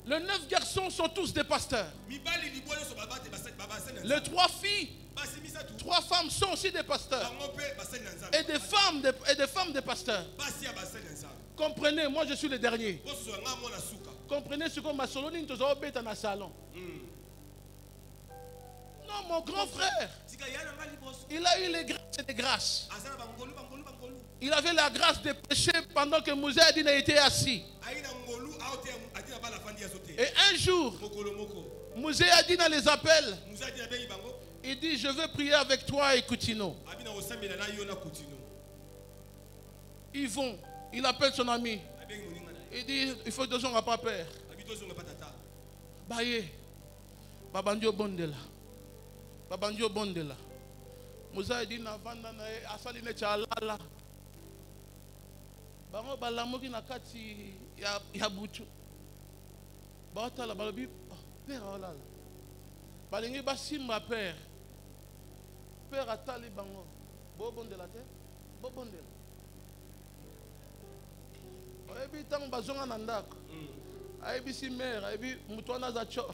Les 9 garçons sont tous des pasteurs. Les 3 filles, 3 femmes sont aussi des pasteurs. Et des femmes des pasteurs. Comprenez, moi je suis le dernier. Comprenez ce que ma solonine te a dans le salon. Non, mon grand frère, il a eu les grâces et les grâces. Il avait la grâce de prêcher pendant que Mouzé Adina était assis. Et un jour, Mouzé Adina les appelle. Il dit, je veux prier avec toi et Koutino. Ils vont. Il appelle son ami. Il dit, il faut que nous n'ayons pas peur. Baye, Babandio Bondela. Babandio Bondela. Mouzé Adina vanda na asaline chalala. Bango balamoki na kati ya butu. Baotala balobi père olala. Balingi basimba père. Père atali bango. Bo bondela te. bobondela. Oyebi tango bazonga na ndako. Ayebi si mère, ayebi mutu wana za cho.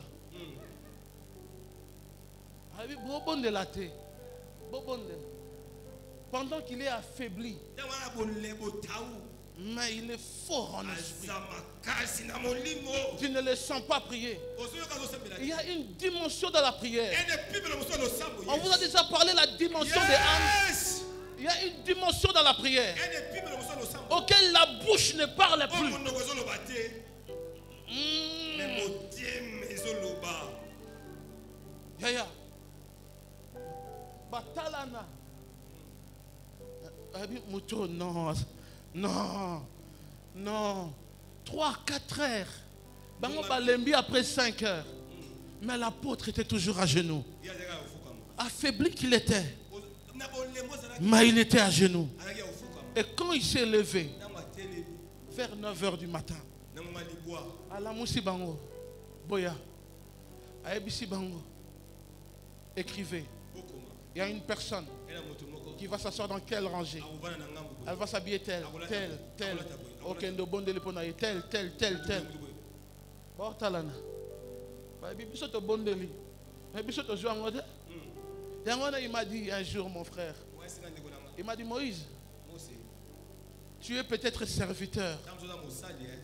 Ayebi bobondela te. Bobondela. Pendant qu'il est affaibli. Mais il est fort en esprit. Tu ne le sens pas prier. Il y a une dimension dans la prière. On vous a déjà parlé de la dimension des âmes. Il y a une dimension dans la prière auquel la bouche ne parle plus. Yaya. Batalana. Non. Non, non. 3-4 heures. Bango balembi après 5 heures. Mais l'apôtre était toujours à genoux. Affaibli qu'il était. Mais il était à genoux. Et quand il s'est levé, vers 9 heures du matin, Alamoussi Bango, Boya, Aebisi Bango, écrivez. Il y a une personne qui va s'asseoir dans quelle rangée? Elle va s'habiller telle. Ok, tel. Bortalana. Il m'a dit un jour, mon frère, il m'a dit, Moïse, tu es peut-être serviteur.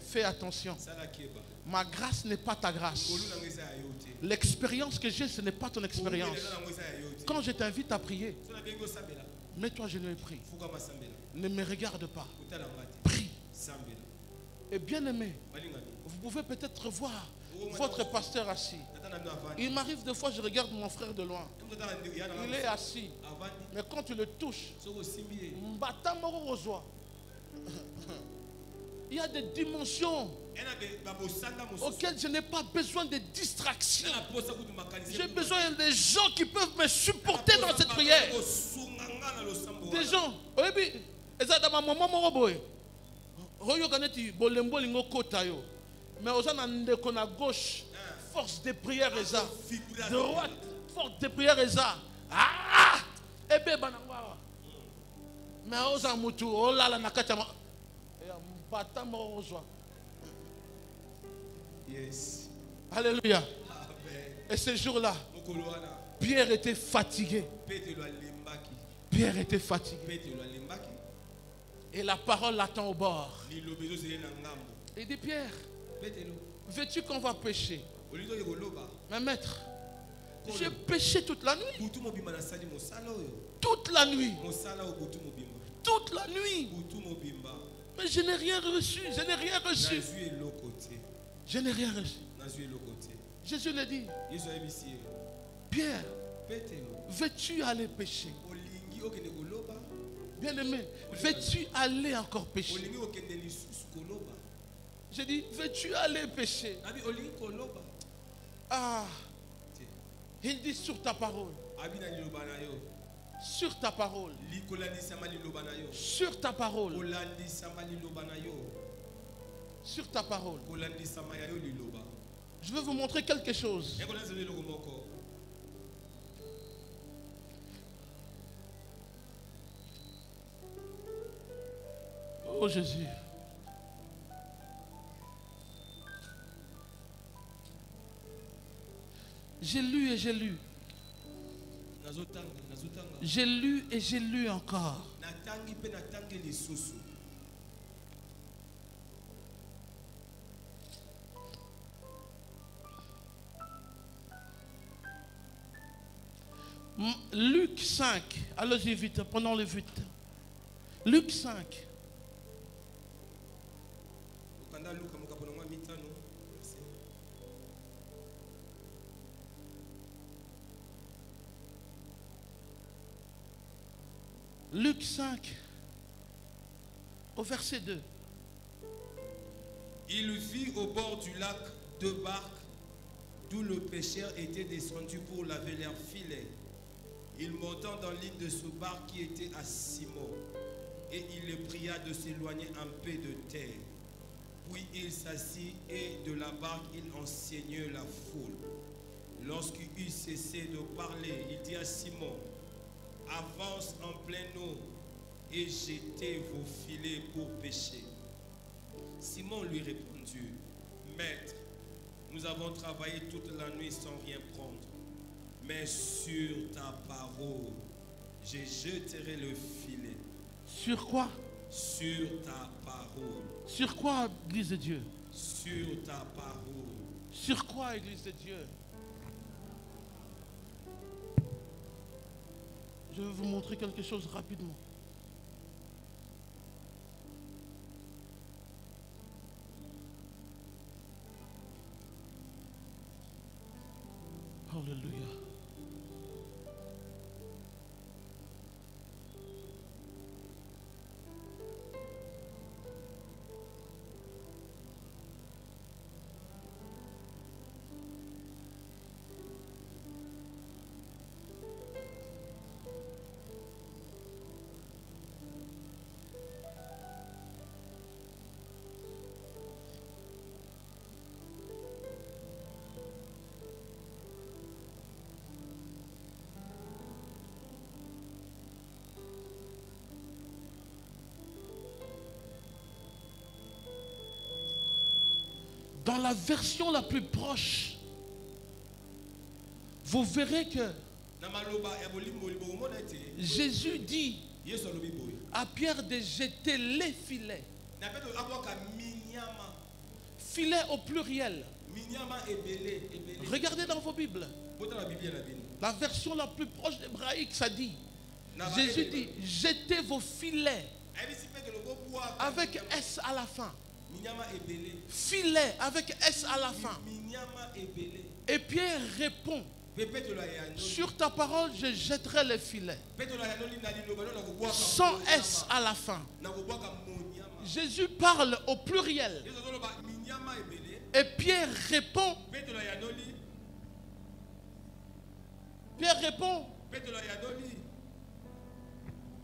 Fais attention. Ma grâce n'est pas ta grâce. L'expérience que j'ai, ce n'est pas ton expérience. Quand je t'invite à prier, mets-toi à genoux et prie. Ne me regarde pas. Prie. Et bien aimé, vous pouvez peut-être voir votre pasteur assis. Il m'arrive des fois, je regarde mon frère de loin. Il est assis. Mais quand tu le touches, il y a des dimensions auxquelles je n'ai pas besoin de distractions. J'ai besoin des gens qui peuvent me supporter dans cette prière. Des gens. Mais aux gens gauche, force de prière et ça. Droite, force de prière et ça. Ah! Mais aux gens mutu, oh là là, nakachama. Yes. Alléluia. Et ce jour-là, Pierre était fatigué. Pierre était fatigué. Et la parole l'attend au bord. Il dit, Pierre, veux-tu qu'on va pêcher? Mais maître, j'ai pêché toute la nuit. Toute la nuit. Toute la nuit. Mais je n'ai rien reçu. Je n'ai rien reçu. Je n'ai rien reçu. Jésus le dit. Pierre, veux-tu aller pêcher? Bien aimé, veux-tu aller encore pêcher? J'ai dit, veux-tu aller pêcher? Ah, il dit sur ta parole. Sur ta parole. Sur ta parole. Sur ta parole. Je veux vous montrer quelque chose. Oh Jésus. J'ai lu et j'ai lu. J'ai lu et j'ai lu encore. Luc 5. Allons-y vite, prenons-le vite. Luc 5. Luc 5, au verset 2. Il vit au bord du lac 2 barques, d'où le pêcheur était descendu pour laver leurs filets. Il monta dans l'île de ce barque qui était à Simon, et il le pria de s'éloigner un peu de terre. Puis il s'assit, et de la barque il enseignait la foule. Lorsqu'il eut cessé de parler, il dit à Simon, avance en pleine eau et jetez vos filets pour pêcher. Simon lui répondit, Maître, nous avons travaillé toute la nuit sans rien prendre, mais sur ta parole, je jeterai le filet. Sur quoi? Sur ta parole. Sur quoi, Église de Dieu? Sur ta parole. Sur quoi, Église de Dieu? Je vais vous montrer quelque chose rapidement. Alléluia. Dans la version la plus proche, vous verrez que Jésus dit à Pierre de jeter les filets. Filets au pluriel. Regardez dans vos Bibles. La version la plus proche d'hébraïque, ça dit. Jésus dit, jetez vos filets avec S à la fin. Filet avec S à la fin. Et Pierre répond, sur ta parole je jetterai les filets. Sans S à la fin. Jésus parle au pluriel. Et Pierre répond.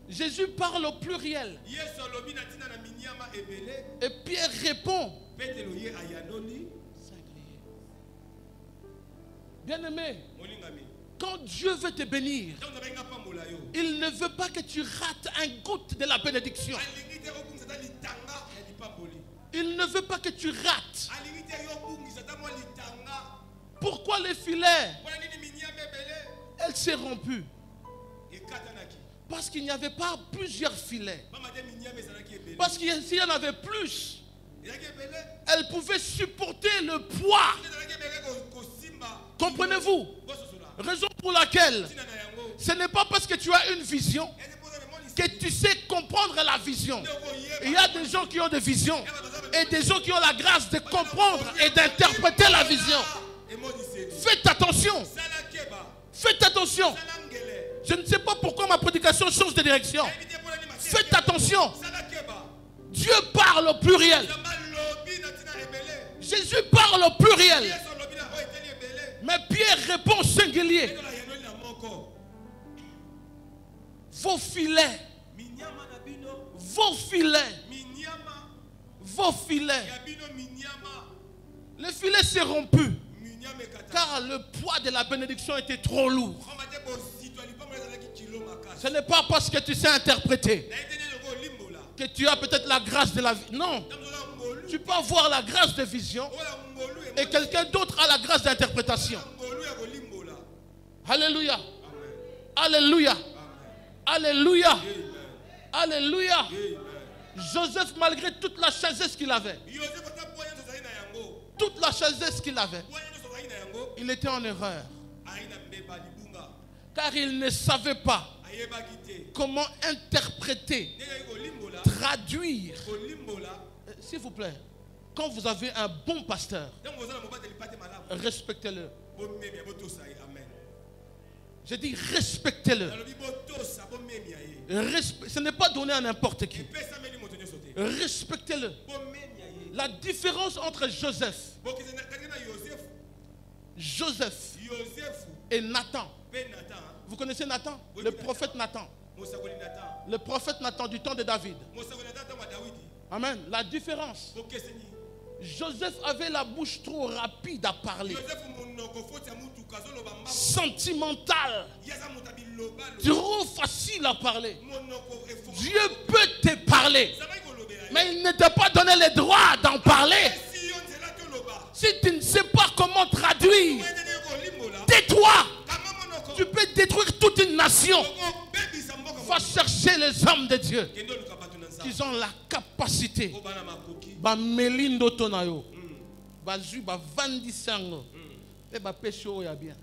Jésus parle au pluriel. Et Pierre répond. Bien-aimé, quand Dieu veut te bénir, il ne veut pas que tu rates un goutte de la bénédiction. Il ne veut pas que tu rates. Pourquoi les filets? Elle s'est rompue. Parce qu'il n'y avait pas plusieurs filets. Parce que s'il y en avait plus, elle pouvait supporter le poids. Comprenez-vous? Raison pour laquelle ce n'est pas parce que tu as une vision que tu sais comprendre la vision. Il y a des gens qui ont des visions et des gens qui ont la grâce de comprendre et d'interpréter la vision. Faites attention. Faites attention. Je ne sais pas pourquoi ma prédication change de direction. Faites attention. Dieu parle au pluriel. Jésus parle au pluriel. Mais Pierre répond au singulier. Vos filets. Vos filets. Vos filets. Le filet s'est rompu. Car le poids de la bénédiction était trop lourd. Ce n'est pas parce que tu sais interpréter que tu as peut-être la grâce de la vie. Non. Tu peux avoir la grâce de vision et quelqu'un d'autre a la grâce d'interprétation. Alléluia. Alléluia. Alléluia. Alléluia. Joseph, malgré toute la sagesse qu'il avait, toute la sagesse qu'il avait, il était en erreur. Car il ne savait pas comment interpréter, traduire. S'il vous plaît, quand vous avez un bon pasteur, respectez-le. Je dis respectez-le. Ce n'est pas donné à n'importe qui. Respectez-le. La différence entre Joseph et Nathan. Vous connaissez Nathan? Le prophète Nathan. Le prophète Nathan du temps de David. Amen. La différence. Joseph avait la bouche trop rapide à parler. Sentimental. Trop facile à parler. Dieu peut te parler. Mais il ne t'a pas donné le droit d'en parler. Si tu ne sais pas comment traduire, tais-toi. Tu peux détruire toute une nation. Va chercher les hommes de Dieu qui ont la capacité. Ba melindo tonayo. Ba zu ba vandi sango. Et ba péché ya bien.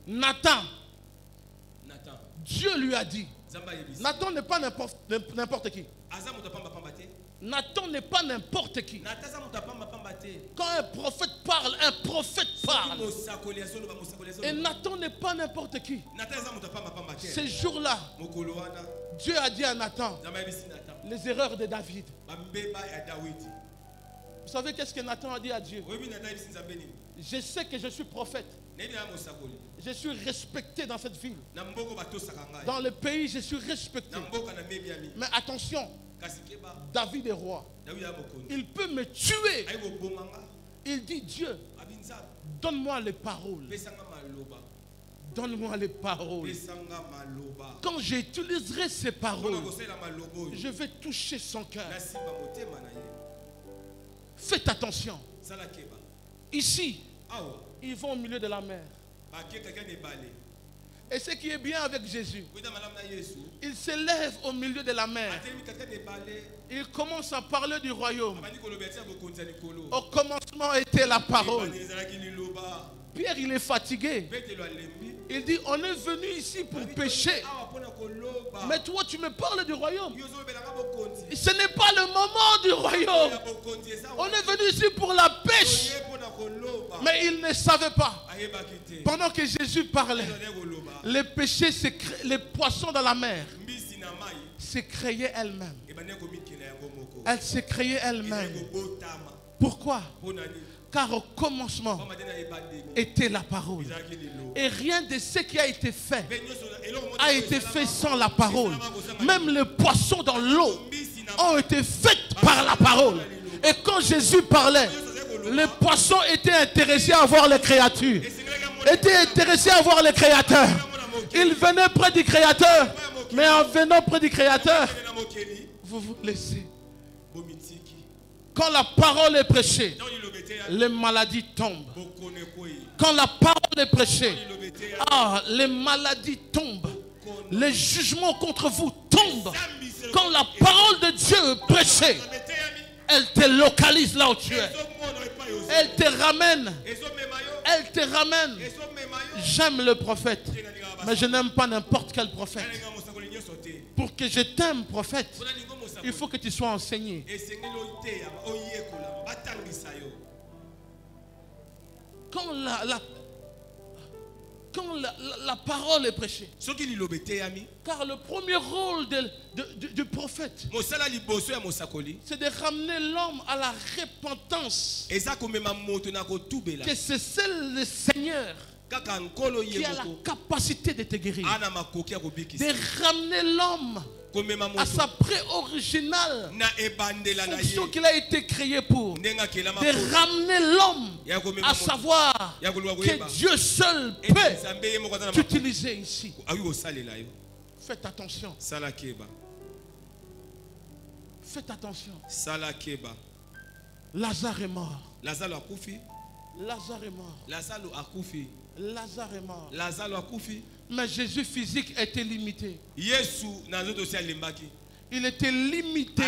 Nathan. Dieu lui a dit. Nathan n'est pas n'importe qui. Nathan n'est pas n'importe qui. Quand un prophète parle, Et Nathan n'est pas n'importe qui. Ces jours-là, Dieu a dit à Nathan les erreurs de David. Vous savez qu'est-ce que Nathan a dit à Dieu? Je sais que je suis prophète. Je suis respecté dans cette ville. Dans le pays, je suis respecté. Mais attention, David est roi. Il peut me tuer. Il dit, Dieu, donne-moi les paroles. Donne-moi les paroles. Quand j'utiliserai ces paroles, je vais toucher son cœur. Faites attention. Ici, ils vont au milieu de la mer. Et ce qui est bien avec Jésus, il s'élève au milieu de la mer. Il commence à parler du royaume. Au commencement était la parole. Pierre, il est fatigué. Il dit, on est venu ici pour pécher. Mais toi, tu me parles du royaume. Ce n'est pas le moment du royaume. On est venu ici pour la pêche. Mais il ne savait pas. Pendant que Jésus parlait, les péchés, les poissons dans la mer s'est créée elle-même. Elle s'est créée elle-même. Pourquoi? Car au commencement était la parole. Et rien de ce qui a été fait sans la parole. Même les poissons dans l'eau ont été faits par la parole. Et quand Jésus parlait, les poissons étaient intéressés à voir les créatures. Étaient intéressés à voir les créateurs. Ils venaient près du Créateur. Mais en venant près du Créateur, vous vous laissez. Quand la parole est prêchée, les maladies tombent. Quand la parole est prêchée, les maladies tombent. Les jugements contre vous tombent. Quand la parole de Dieu est prêchée, elle te localise là où tu es. Elle te ramène. Elle te ramène. J'aime le prophète, mais je n'aime pas n'importe quel prophète. Pour que je t'aime, prophète, il faut que tu sois enseigné. Quand la parole est prêchée. Car le premier rôle du prophète, c'est de ramener l'homme à la repentance. Que c'est seul le Seigneur qui a la capacité de te guérir. De ramener l'homme à sa pré-originale fonction qu'il a été créé pour. De ramener l'homme à savoir que Dieu seul peut t'utiliser ici. Faites attention. Faites attention. Lazare est mort. Lazare est mort. Lazare est mort. Mais Jésus physique était limité. Il était limité.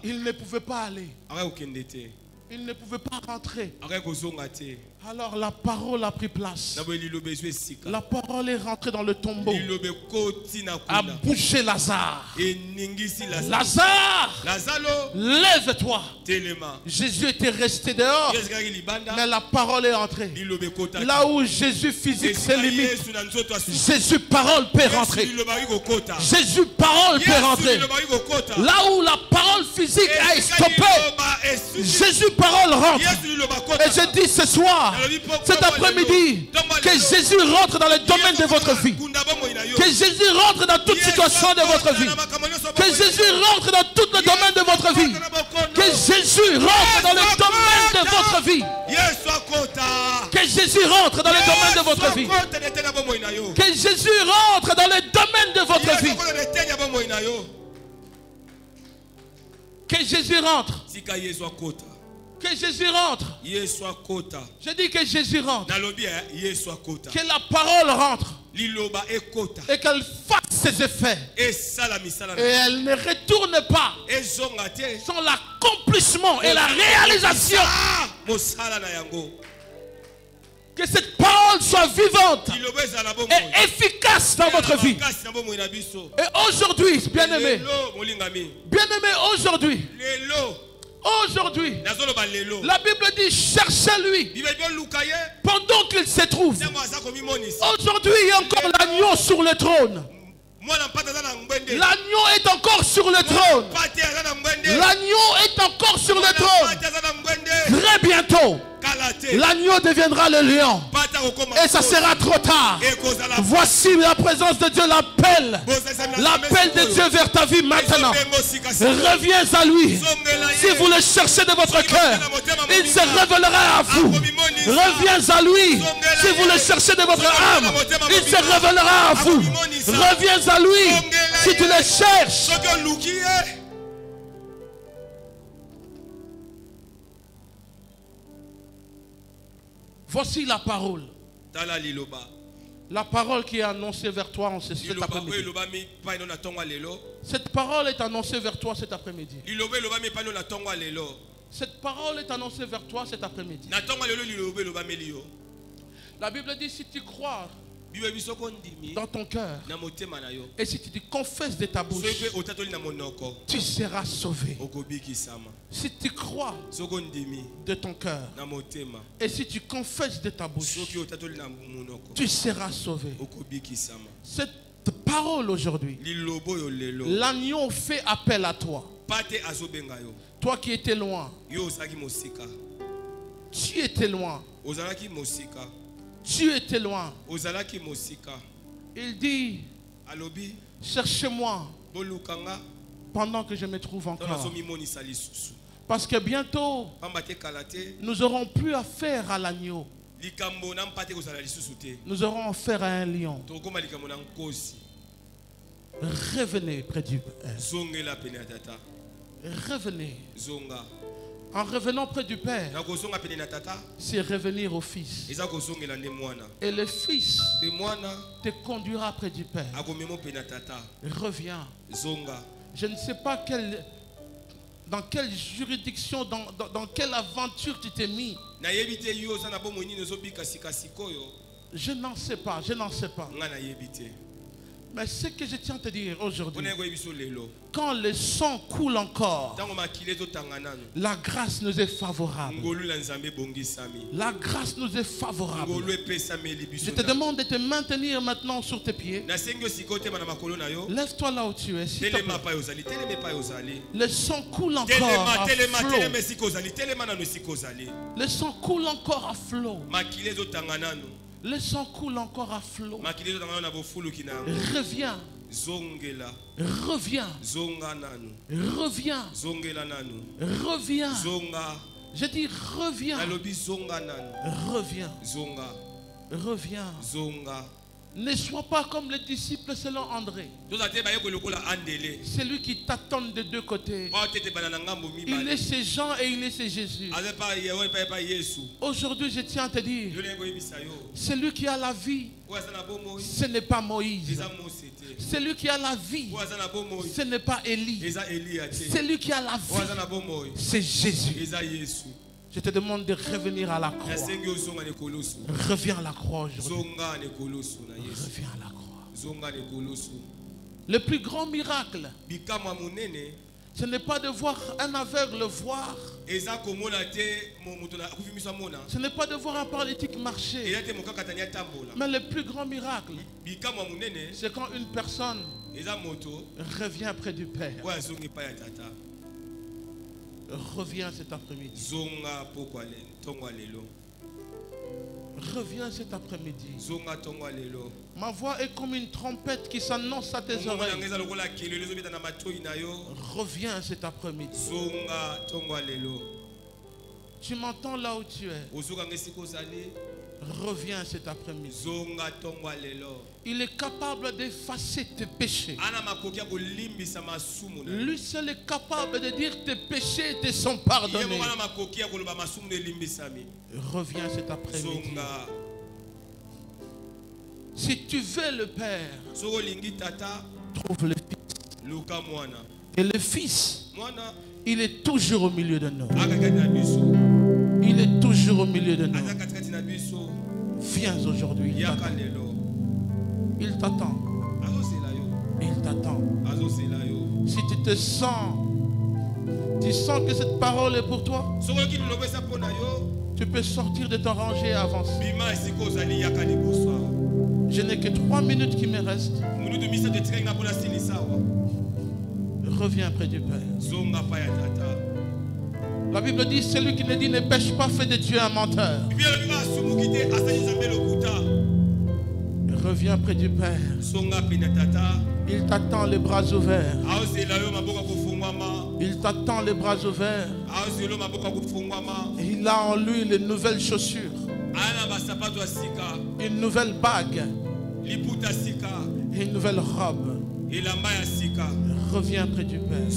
Il ne pouvait pas aller. Il ne pouvait pas rentrer. Alors la parole a pris place. La parole est rentrée dans le tombeau. A bougé Lazare. Lazare, lève-toi. Jésus était resté dehors, mais la parole est entrée. Là où Jésus physique se limite, Jésus parole peut rentrer. Jésus parole peut rentrer. Là où la parole physique a stoppé, Jésus parole rentre. Et je dis ce soir, cet après-midi, que Jésus rentre dans le domaine de votre vie. Que Jésus rentre dans toute situation de votre vie. Que Jésus rentre dans tout le domaine de votre vie. Que Jésus rentre dans le domaine de votre vie. Que Jésus rentre dans le domaine de votre vie. Que Jésus rentre dans le domaine de votre vie. Que Jésus rentre. Que Jésus rentre. Je dis que Jésus rentre. Que la parole rentre. Et qu'elle fasse ses effets. Et elle ne retourne pas sans l'accomplissement et la réalisation. Que cette parole soit vivante et efficace dans votre vie. Et aujourd'hui, bien-aimé, aujourd'hui, la Bible dit cherchez-lui pendant qu'il se trouve. Aujourd'hui, il y a encore l'agneau sur le trône. L'agneau est encore sur le trône. L'agneau est encore sur le trône. Très bientôt, l'agneau deviendra le lion. Et ça sera trop tard. Voici la présence de Dieu, l'appel. L'appel de Dieu vers ta vie maintenant. Reviens à lui. Si vous le cherchez de votre cœur, il se révélera à vous. Reviens à lui. Si vous le cherchez de votre âme, il se révélera à vous. Reviens à lui. Si tu le cherches. Voici la parole. La parole qui est annoncée vers toi en cet après-midi. Cette parole est annoncée vers toi cet après-midi. Cette parole est annoncée vers toi cet après-midi. La Bible dit si tu crois dans ton cœur et si tu te confesses de ta bouche, tu seras sauvé. Si tu crois de ton cœur et si tu confesses de ta bouche, tu seras sauvé. Cette parole aujourd'hui, l'agneau fait appel à toi. Toi qui étais loin, tu étais loin. Tu étais loin. Il dit, cherchez-moi pendant que je me trouve encore. Parce que bientôt, nous n'aurons plus affaire à l'agneau. Nous aurons affaire à un lion. Revenez près du Père. Revenez. En revenant près du Père, c'est revenir au Fils. Et le Fils te conduira près du Père. Reviens. Je ne sais pas dans quelle juridiction, dans quelle aventure tu t'es mis. Je n'en sais pas, je n'en sais pas. Mais ce que je tiens à te dire aujourd'hui, quand le sang coule encore, la grâce nous est favorable. La grâce nous est favorable. Je te demande de te maintenir maintenant sur tes pieds. Lève-toi là où tu es. Le sang coule encore à flot. Le sang coule encore à flot. Le sang coule encore à flot. Reviens. Reviens. Reviens. Reviens. Je dis reviens. Reviens. Reviens. Ne sois pas comme les disciples selon André. C'est lui qui t'attend de deux côtés. Il est chez Jean et il est chez Jésus. Aujourd'hui, je tiens à te dire, celui qui a la vie, ce n'est pas Moïse. Celui qui a la vie, ce n'est pas Élie. Celui qui a la vie, c'est Jésus. Je te demande de revenir à la croix. Reviens à la croix aujourd'hui. Reviens à la croix. Le plus grand miracle, ce n'est pas de voir un aveugle voir. Ce n'est pas de voir un paralytique marcher. Mais le plus grand miracle, c'est quand une personne revient près du Père. Reviens cet après-midi. Reviens cet après-midi. Ma voix est comme une trompette qui s'annonce à tes oreilles. Reviens cet après-midi. Tu m'entends là où tu es. Reviens cet après-midi. Il est capable d'effacer tes péchés. Lui seul est capable de dire tes péchés te sont pardonnés. Reviens cet après-midi. Si tu veux le Père, trouve le Fils. Et le Fils, il est toujours au milieu de nous. Il est toujours au milieu de nous. Viens aujourd'hui. Il t'attend. Il t'attend. Si tu te sens, tu sens que cette parole est pour toi, tu peux sortir de ton rangée et avancer. Je n'ai que 3 minutes qui me restent. Reviens près du Père. La Bible dit, celui qui ne dit ne pêche pas fait de Dieu un menteur. Reviens près du Père. Il t'attend les bras ouverts. Il t'attend les bras ouverts. Il a en lui les nouvelles chaussures. Une nouvelle bague. Et une nouvelle robe. Reviens près du Père.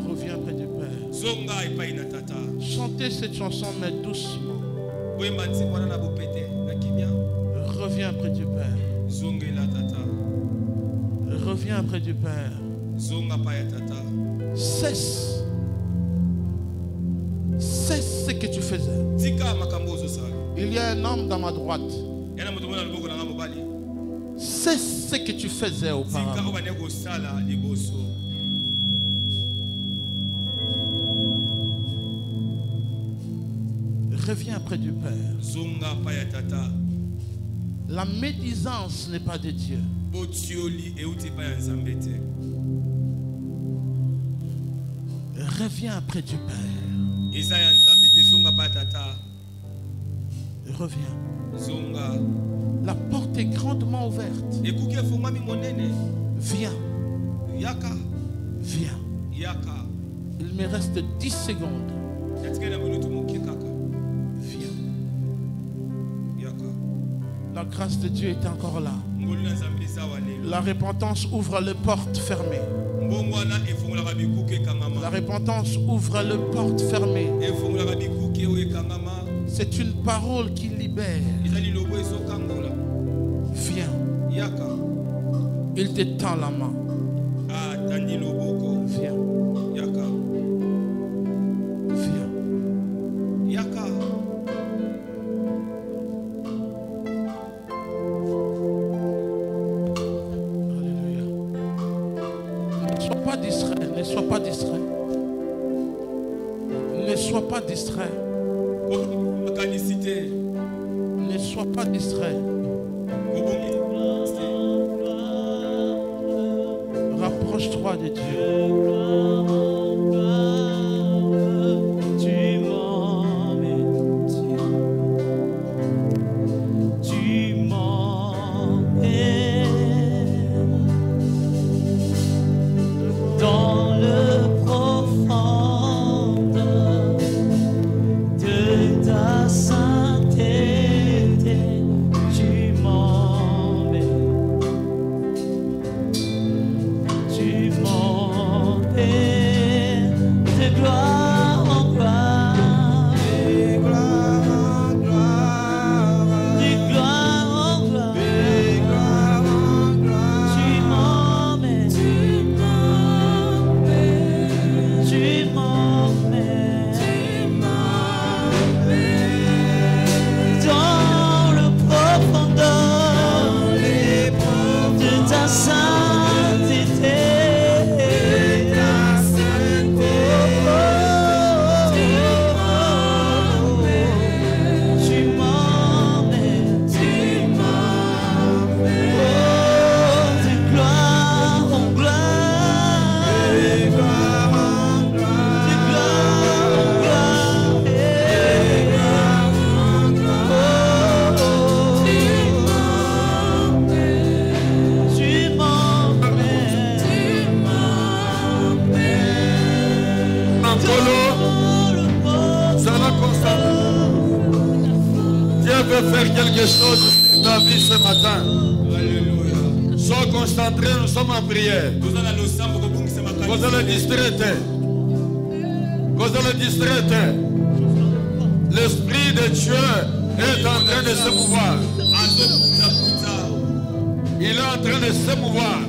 Reviens près du Père. Chantez cette chanson mais doucement. Reviens près du Père. Reviens près du Père. Cesse. Cesse ce que tu faisais. Il y a un homme dans ma droite. Cesse ce que tu faisais auparavant. Reviens près du Père. La médisance n'est pas de Dieu. Reviens près du Père. Reviens. La porte est grandement ouverte. Viens. Viens. Il me reste 10 secondes. Viens. La grâce de Dieu est encore là. La repentance ouvre les portes fermées. La repentance ouvre les portes fermées. C'est une parole qui libère. Viens. Il te tend la main. Viens. Ne sois pas distrait. Ne sois pas distrait. Ne sois pas distrait. Rapproche-toi de Dieu. Tu m'emmènes Dieu veut faire quelque chose sur ta vie ce matin. Alléluia. Sois concentré, nous sommes en prière. Vous allez distraire. L'Esprit de Dieu est en train de se mouvoir. Il est en train de se mouvoir.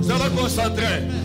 Vous allez concentrer.